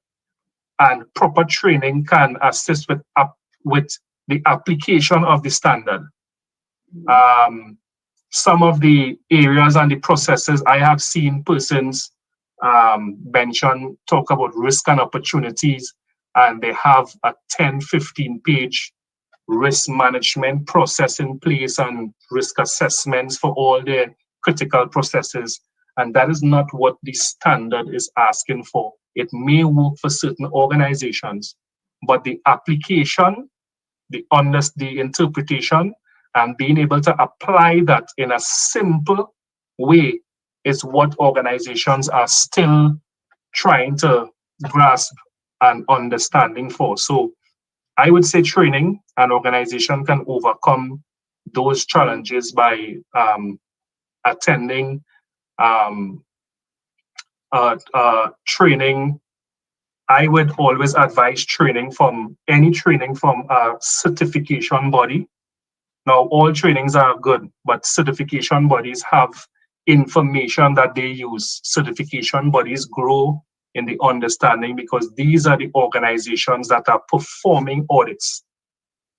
and proper training can assist with the application of the standard. Some of the areas and the processes I have seen persons talk about risk and opportunities, and they have a 10-15 page risk management process in place and risk assessments for all their critical processes. And that is not what the standard is asking for. It may work for certain organizations, but the application, the interpretation, and being able to apply that in a simple way is what organizations are still trying to grasp and understanding for. So I would say training, an organization can overcome those challenges by attending training. I would always advise training from a certification body. Now, all trainings are good, but certification bodies have information that they use. Certification bodies grow in the understanding because these are the organizations that are performing audits.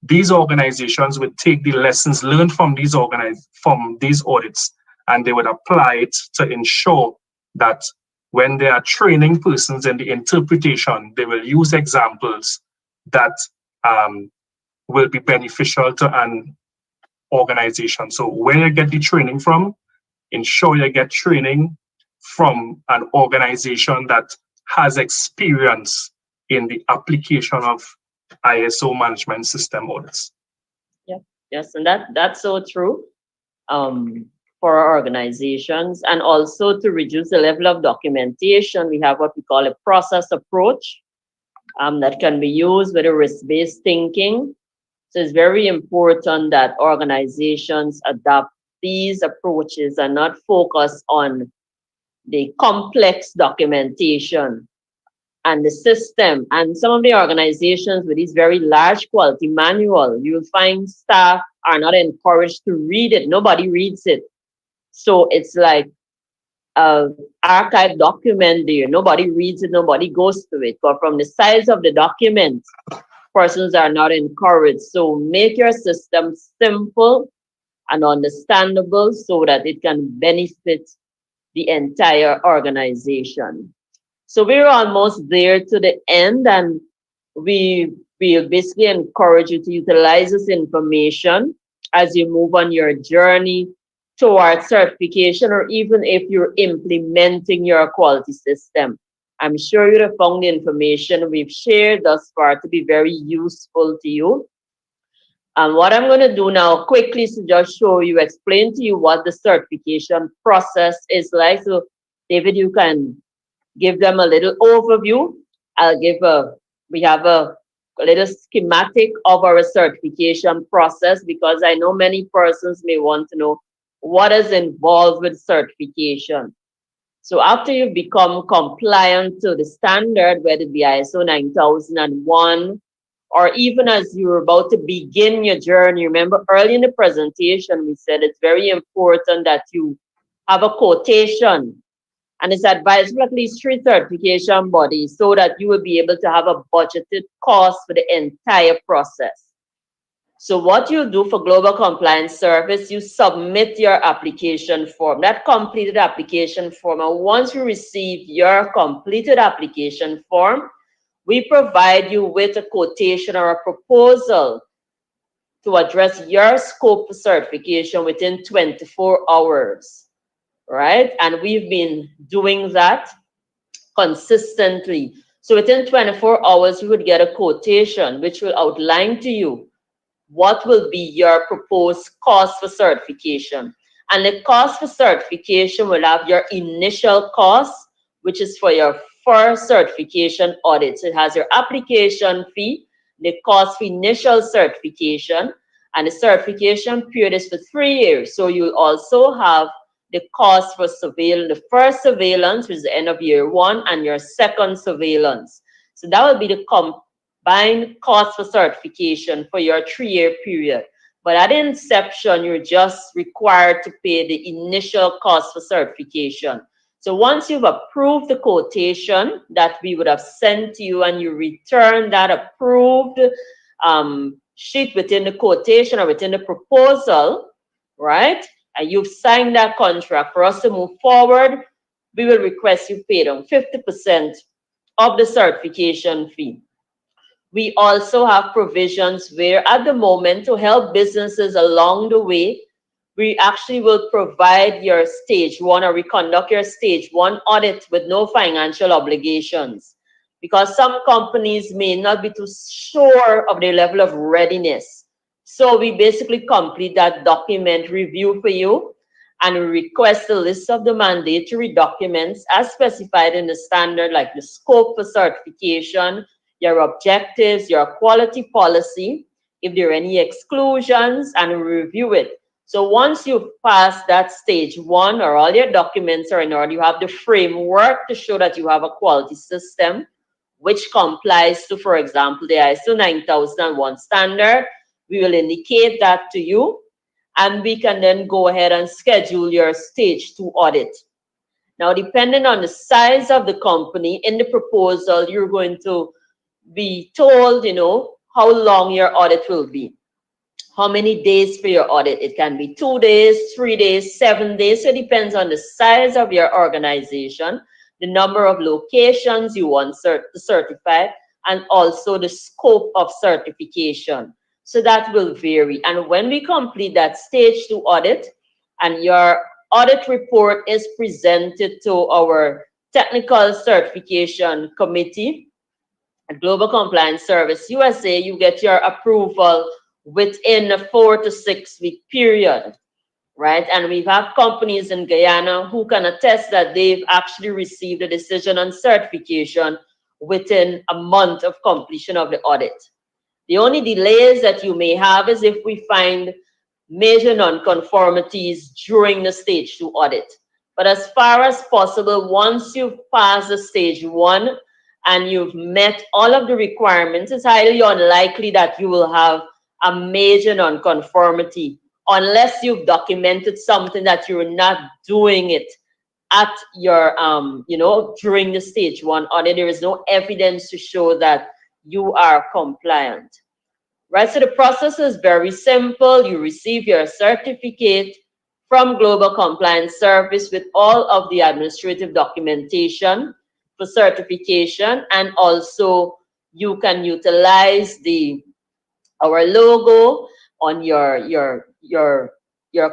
These organizations would take the lessons learned from these audits, and they would apply it to ensure that when they are training persons in the interpretation, they will use examples that will be beneficial to an organization. So where you get the training from, ensure you get training from an organization that has experience in the application of ISO management system audits. Yes, and that's so true for our organizations. And also to reduce the level of documentation, we have what we call a process approach that can be used with a risk-based thinking. So it's very important that organizations adopt these approaches and not focus on the complex documentation and the system. And some of the organizations with these very large quality manual, you'll find staff are not encouraged to read it. Nobody reads it. So it's like an archive document there. Nobody reads it, nobody goes to it. But from the size of the document, persons are not encouraged. So make your system simple and understandable so that it can benefit the entire organization. So we're almost there to the end, and we basically encourage you to utilize this information as you move on your journey towards certification, or even if you're implementing your quality system. I'm sure you'd have found the information we've shared thus far to be very useful to you. And what I'm going to do now quickly is to just explain to you what the certification process is like. So David, you can give them a little overview. We have a little schematic of our certification process, because I know many persons may want to know what is involved with certification. So after you become compliant to the standard, whether it be ISO 9001, or even as you're about to begin your journey, remember early in the presentation, we said it's very important that you have a quotation, and it's advisable at least 3 certification bodies so that you will be able to have a budgeted cost for the entire process. So what you do for Global Compliance Service, you submit your application form, that completed application form. And once you receive your completed application form, we provide you with a quotation or a proposal to address your scope for certification within 24 hours, right? And we've been doing that consistently. So within 24 hours, you would get a quotation which will outline to you what will be your proposed cost for certification. And the cost for certification will have your initial cost, which is for your first certification audit. So it has your application fee, the cost for initial certification, and the certification period is for 3 years. So you'll also have the cost for surveillance, the first surveillance, which is the end of year 1, and your second surveillance. So that will be the combined cost for certification for your 3-year period. But at inception, you're just required to pay the initial cost for certification. So once you've approved the quotation that we would have sent to you and you return that approved sheet within the quotation or within the proposal, right? And you've signed that contract, for us to move forward, we will request you pay down 50% of the certification fee. We also have provisions where at the moment, to help businesses along the way, we actually will provide your stage 1, or we conduct your stage 1 audit with no financial obligations, because some companies may not be too sure of their level of readiness. So we basically complete that document review for you and request a list of the mandatory documents as specified in the standard, like the scope for certification, your objectives, your quality policy, if there are any exclusions, and review it. So once you've passed that stage 1, or all your documents are in order, you have the framework to show that you have a quality system which complies to, for example, the ISO 9001 standard. We will indicate that to you, and we can then go ahead and schedule your stage 2 audit. Now, depending on the size of the company, in the proposal, you're going to be told, how long your audit will be. How many days for your audit? It can be 2 days, 3 days, 7 days. So it depends on the size of your organization, the number of locations you want to certify, and also the scope of certification. So that will vary. And when we complete that stage 2 audit and your audit report is presented to our technical certification committee at Global Compliance Service USA, you get your approval within a 4 to 6 week period, right? And we have companies in Guyana who can attest that they've actually received a decision on certification within a month of completion of the audit. The only delays that you may have is if we find major nonconformities during the stage 2 audit. But as far as possible, once you've passed the stage 1 and you've met all of the requirements, it's highly unlikely that you will have a major nonconformity unless you've documented something that you're not doing it at your, during the stage 1 audit. There is no evidence to show that you are compliant, right? So the process is very simple. You receive your certificate from Global Compliance Service with all of the administrative documentation for certification, and also you can utilize our logo on your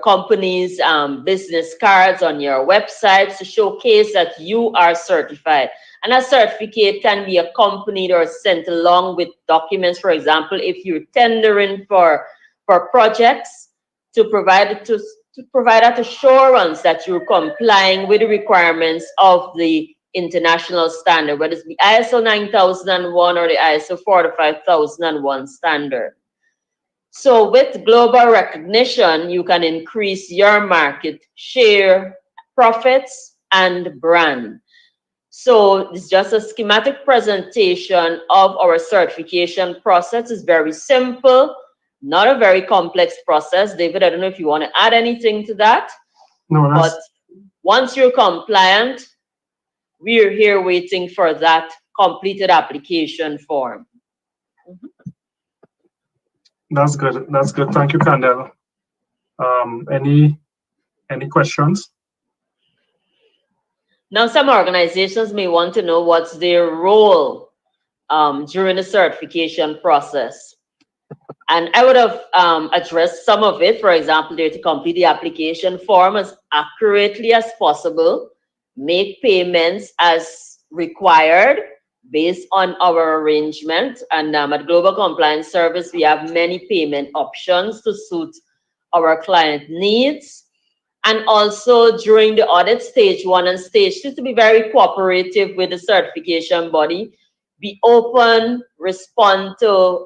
company's business cards on your websites to showcase that you are certified. And a certificate can be accompanied or sent along with documents. For example, if you're tendering for projects, to provide that assurance that you're complying with the requirements of the international standard, whether it's the ISO 9001 or the ISO 45001 standard. So with global recognition, you can increase your market share, profits, and brand. So it's just a schematic presentation of our certification process. It's very simple, not a very complex process. David, I don't know if you want to add anything to that. No, but once you're compliant, we're here waiting for that completed application form. That's good. That's good. Thank you, Candel. Any questions? Now, some organizations may want to know what's their role during the certification process. And I would have addressed some of it. For example, they're to complete the application form as accurately as possible, make payments as required based on our arrangement. And at Global Compliance Service, we have many payment options to suit our client needs. And also during the audit stage 1 and stage 2, to be very cooperative with the certification body. Be open, respond to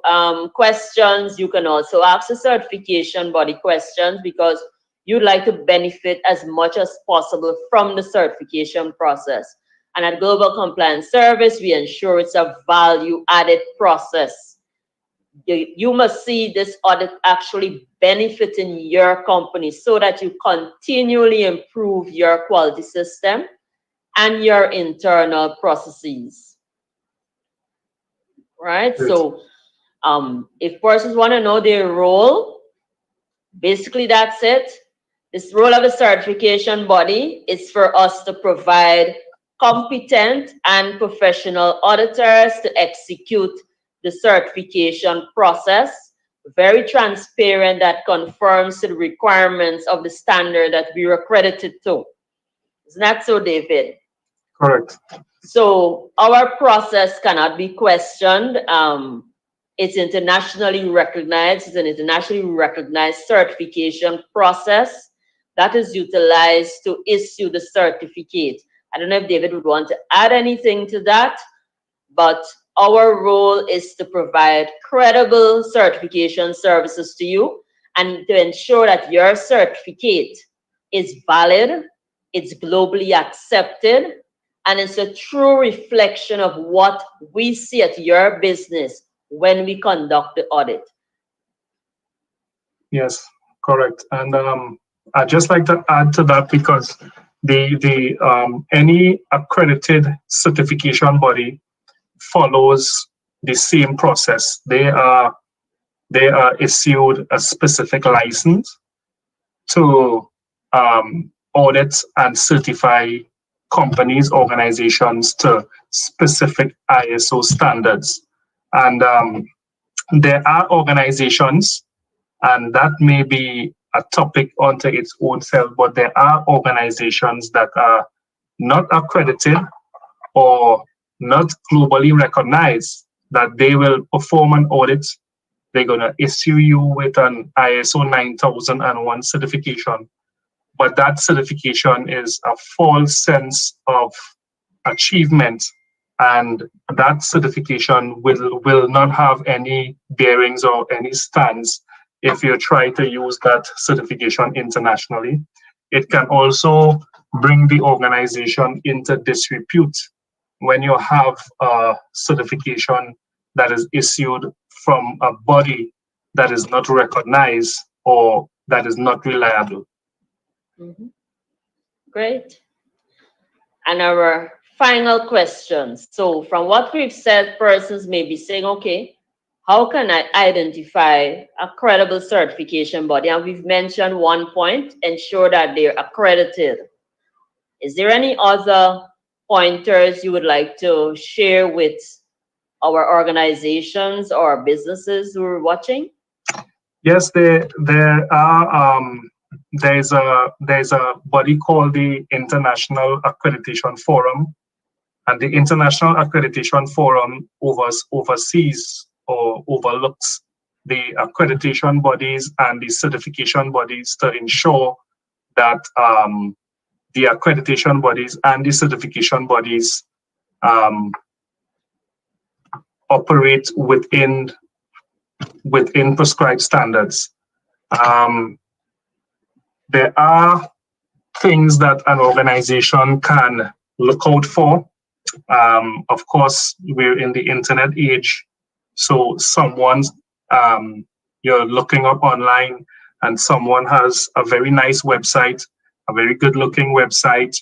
questions. You can also ask the certification body questions because you'd like to benefit as much as possible from the certification process. And at Global Compliance Service, we ensure it's a value-added process. You must see this audit actually benefiting your company so that you continually improve your quality system and your internal processes. Right? Good. So if persons want to know their role, basically that's it. This role of the certification body is for us to provide competent and professional auditors to execute the certification process, very transparent, that conforms to the requirements of the standard that we are accredited to. Isn't that so, David? Correct. So our process cannot be questioned. It's internationally recognized. It's an internationally recognized certification process that is utilized to issue the certificate. I don't know if David would want to add anything to that, but our role is to provide credible certification services to you and to ensure that your certificate is valid, it's globally accepted, and it's a true reflection of what we see at your business when we conduct the audit. Yes, correct. And I'd just like to add to that because any accredited certification body follows the same process. They are issued a specific license to audit and certify companies, organizations to specific ISO standards. And there are organizations, and that may be a topic unto its own self, but there are organizations that are not accredited or not globally recognized that they will perform an audit. They're going to issue you with an ISO 9001 certification, but that certification is a false sense of achievement, and that certification will not have any bearings or any stance if you try to use that certification internationally. It can also bring the organization into disrepute when you have a certification that is issued from a body that is not recognized or that is not reliable. Mm-hmm. Great. And our final question. So from what we've said, persons may be saying, okay, how can I identify a credible certification body? And we've mentioned one point, ensure that they're accredited. Is there any other pointers you would like to share with our organizations or businesses who are watching? Yes, there are. There's a body called the International Accreditation Forum, and the International Accreditation Forum oversees or overlooks the accreditation bodies and the certification bodies to ensure that the accreditation bodies and the certification bodies operate within prescribed standards. There are things that an organization can look out for. Of course, we're in the internet age, so you're looking up online and someone has a very nice website, a very good looking website.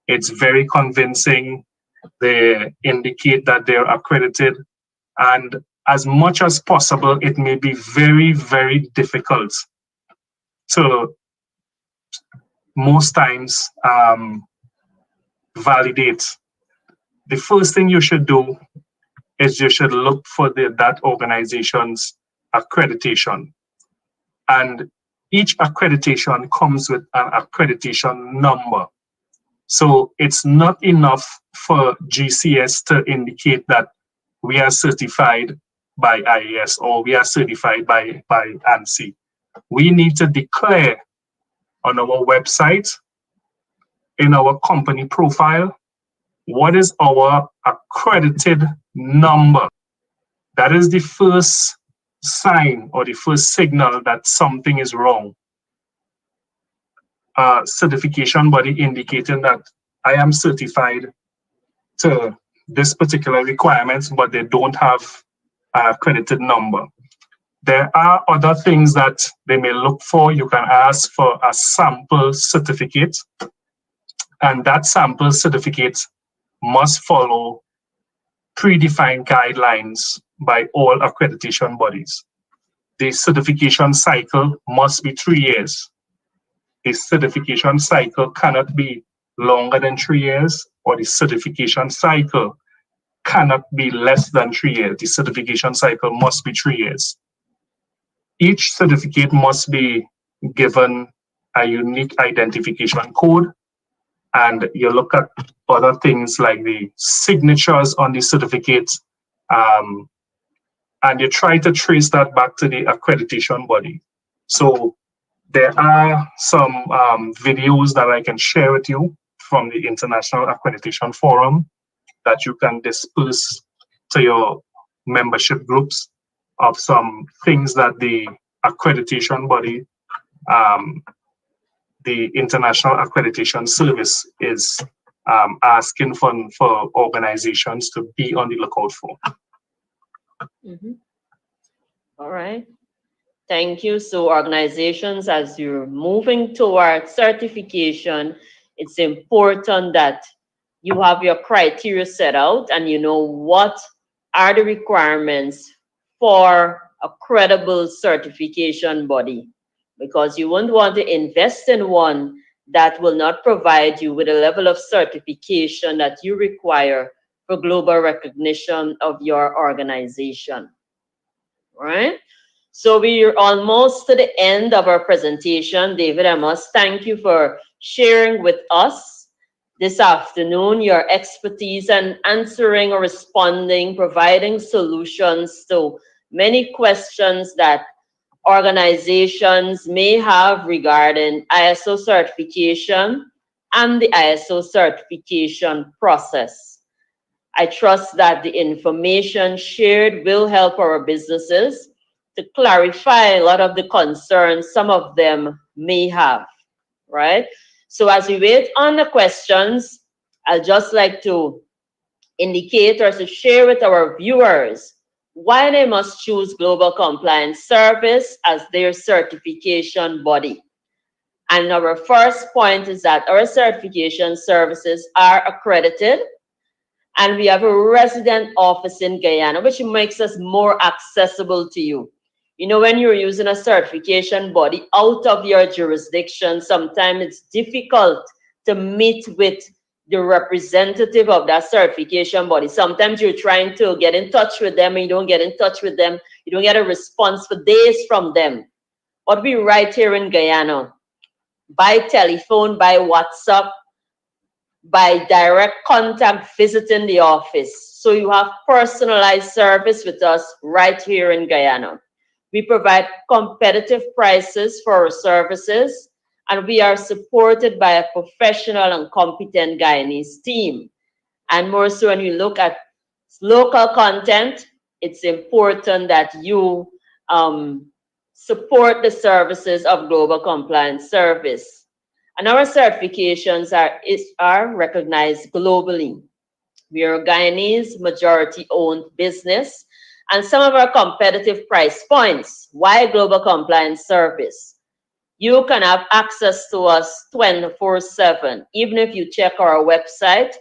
It's very convincing. They indicate that they're accredited, and as much as possible, it may be very, very difficult to most times validate. The first thing you should do is you should look for that organization's accreditation. And each accreditation comes with an accreditation number. So it's not enough for GCS to indicate that we are certified by IAS or we are certified by ANSI. We need to declare on our website, in our company profile, what is our accredited number. That is the first sign or the first signal that something is wrong. Certification body indicating that I am certified to this particular requirements, but they don't have an accredited number. There are other things that they may look for. You can ask for a sample certificate, and that sample certificate must follow predefined guidelines by all accreditation bodies. The certification cycle must be 3 years. The certification cycle cannot be longer than 3 years, or the certification cycle cannot be less than 3 years. The certification cycle must be 3 years. Each certificate must be given a unique identification code, and you look at other things like the signatures on the certificates, and you try to trace that back to the accreditation body. So there are some videos that I can share with you from the International Accreditation Forum that you can disperse to your membership groups of some things that the accreditation body, the International Accreditation Service, is asking for organizations to be on the lookout for. Mm-hmm. All right. Thank you. So organizations, as you're moving towards certification, it's important that you have your criteria set out and you know what are the requirements for a credible certification body, because you won't want to invest in one that will not provide you with a level of certification that you require for global recognition of your organization. Right? So we're almost to the end of our presentation. David, I must thank you for sharing with us this afternoon your expertise and answering or responding, providing solutions to many questions that organizations may have regarding ISO certification and the ISO certification process. I trust that the information shared will help our businesses to clarify a lot of the concerns some of them may have, right? So as we wait on the questions, I'd just like to indicate or to share with our viewers why they must choose Global Compliance Service as their certification body. And our first point is that our certification services are accredited, and we have a resident office in Guyana, which makes us more accessible to you. You know, when you're using a certification body out of your jurisdiction, sometimes it's difficult to meet with the representative of that certification body. Sometimes you're trying to get in touch with them and you don't get in touch with them. You don't get a response for days from them. But we right here in Guyana, by telephone, by WhatsApp, by direct contact, visiting the office. So you have personalized service with us right here in Guyana. We provide competitive prices for our services, and we are supported by a professional and competent Guyanese team. And more so when you look at local content, it's important that you support the services of Global Compliance Service. And our certifications are recognized globally. We are a Guyanese majority-owned business, and some of our competitive price points. Why Global Compliance Service? You can have access to us 24/7, even if you check our website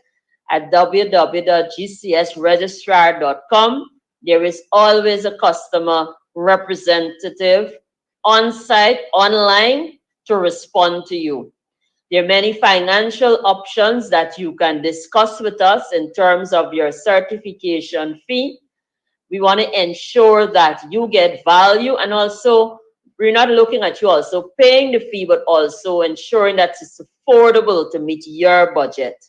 at www.gcsregistrar.com. there is always a customer representative on site, online, to respond to you. There are many financial options that you can discuss with us in terms of your certification fee. We want to ensure that you get value, and also we're not looking at you also paying the fee, but also ensuring that it's affordable to meet your budget.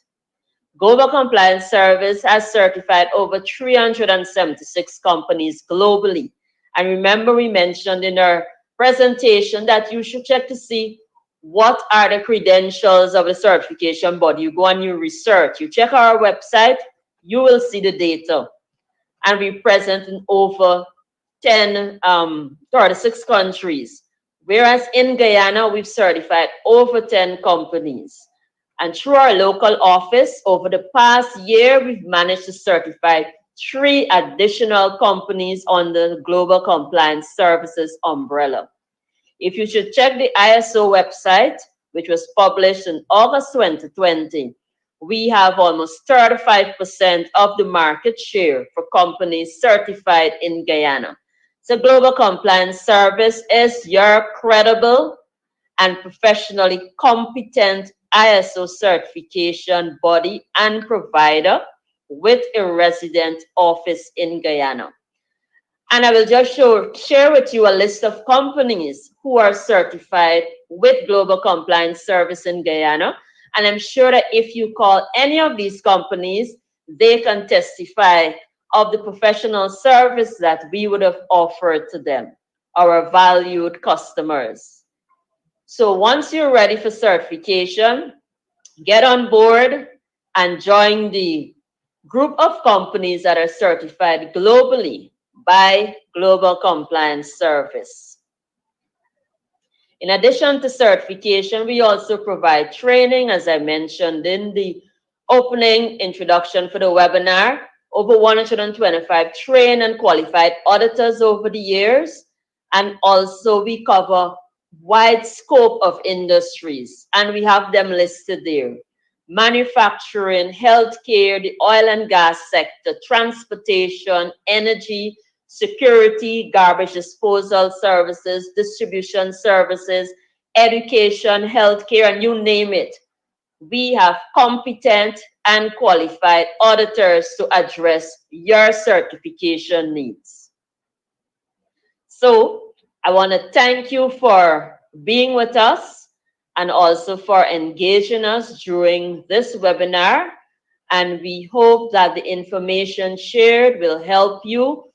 Global Compliance Service has certified over 376 companies globally. And remember, we mentioned in our presentation that you should check to see what are the credentials of the certification body. You go and you research, you check our website, you will see the data. And we're present in over 36 countries. Whereas in Guyana, we've certified over 10 companies. And through our local office, over the past year, we've managed to certify 3 additional companies on the Global Compliance Services umbrella. If you should check the ISO website, which was published in August 2020, we have almost 35% of the market share for companies certified in Guyana. So Global Compliance Service is your credible and professionally competent ISO certification body and provider with a resident office in Guyana. And I will just share with you a list of companies who are certified with Global Compliance Service in Guyana. And I'm sure that if you call any of these companies, they can testify of the professional service that we would have offered to them, our valued customers. So once you're ready for certification, get on board and join the group of companies that are certified globally by Global Compliance Service. In addition to certification, we also provide training, as I mentioned in the opening introduction for the webinar. Over 125 trained and qualified auditors over the years. And also we cover wide scope of industries, and we have them listed there. Manufacturing, healthcare, the oil and gas sector, transportation, energy, security, garbage disposal services, distribution services, education, healthcare, and you name it. We have competent and qualified auditors to address your certification needs. So I want to thank you for being with us and also for engaging us during this webinar. And we hope that the information shared will help you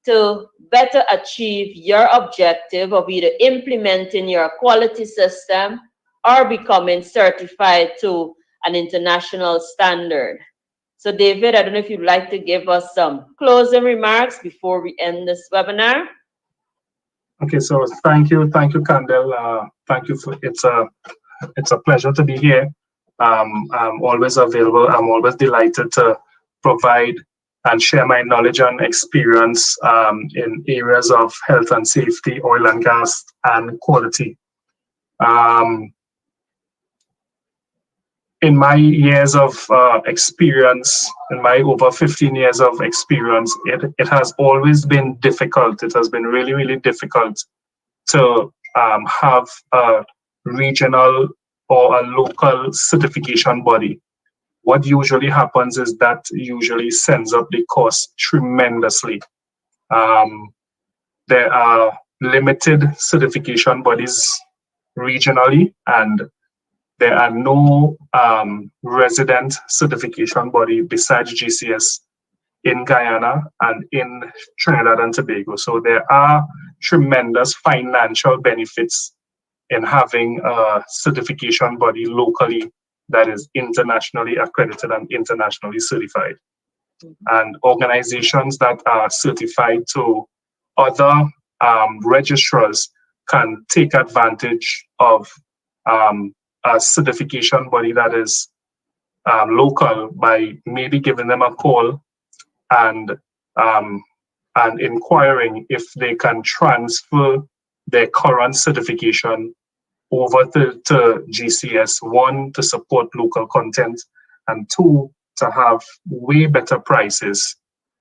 to better achieve your objective of either implementing your quality system or becoming certified to an international standard. So David, I don't know if you'd like to give us some closing remarks before we end this webinar. Okay, so thank you, Candel. Thank you for it's a pleasure to be here. I'm always available. I'm always delighted to provide and share my knowledge and experience in areas of health and safety, oil and gas, and quality. In my years of experience, in my over 15 years of experience, it has always been difficult. It has been really, really difficult to have a regional or a local certification body. What usually happens is that usually sends up the cost tremendously. There are limited certification bodies regionally, and there are no resident certification body besides GCS in Guyana and in Trinidad and Tobago. So there are tremendous financial benefits in having a certification body locally that is internationally accredited and internationally certified. And organizations that are certified to other registrars can take advantage of a certification body that is local by maybe giving them a call and inquiring if they can transfer their current certification over to GCS, 1, to support local content, and 2, to have way better prices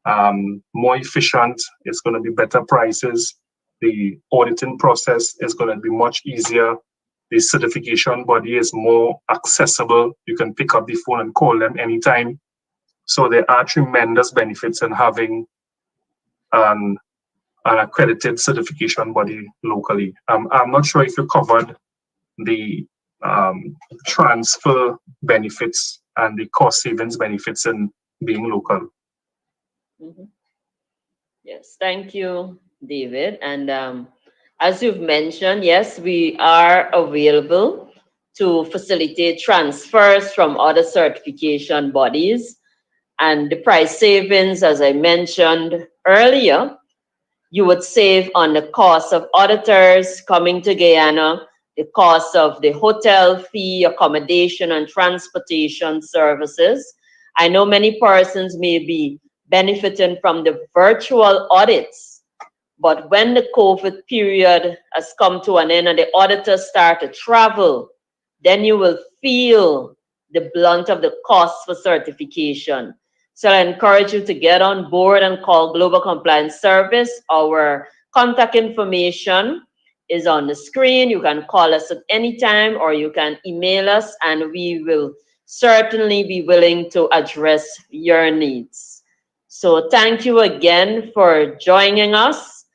more efficient. It's going to be better prices. The auditing process is going to be much easier. The certification body is more accessible. You can pick up the phone and call them anytime. So there are tremendous benefits in having an accredited certification body locally. I'm not sure if you covered the transfer benefits and the cost savings benefits in being local. Mhm. Yes, thank you, David. And as you've mentioned, yes, we are available to facilitate transfers from other certification bodies. And the price savings, as I mentioned earlier, you would save on the cost of auditors coming to Guyana, the cost of the hotel fee, accommodation, and transportation services. I know many persons may be benefiting from the virtual audits, but when the COVID period has come to an end and the auditors start to travel, then you will feel the blunt of the cost for certification. So I encourage you to get on board and call Global Compliance Service. Our contact information is on the screen. You can call us at any time or you can email us and we will certainly be willing to address your needs. So thank you again for joining us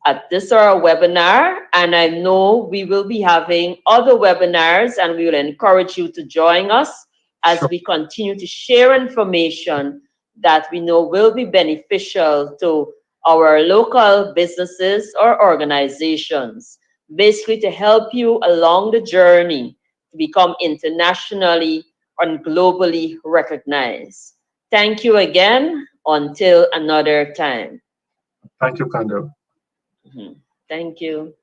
at this our webinar, and I know we will be having other webinars and we will encourage you to join us as we continue to share information that we know will be beneficial to our local businesses or organizations, basically to help you along the journey to become internationally and globally recognized. Thank you again. Until another time. Thank you, Kandel. Thank you.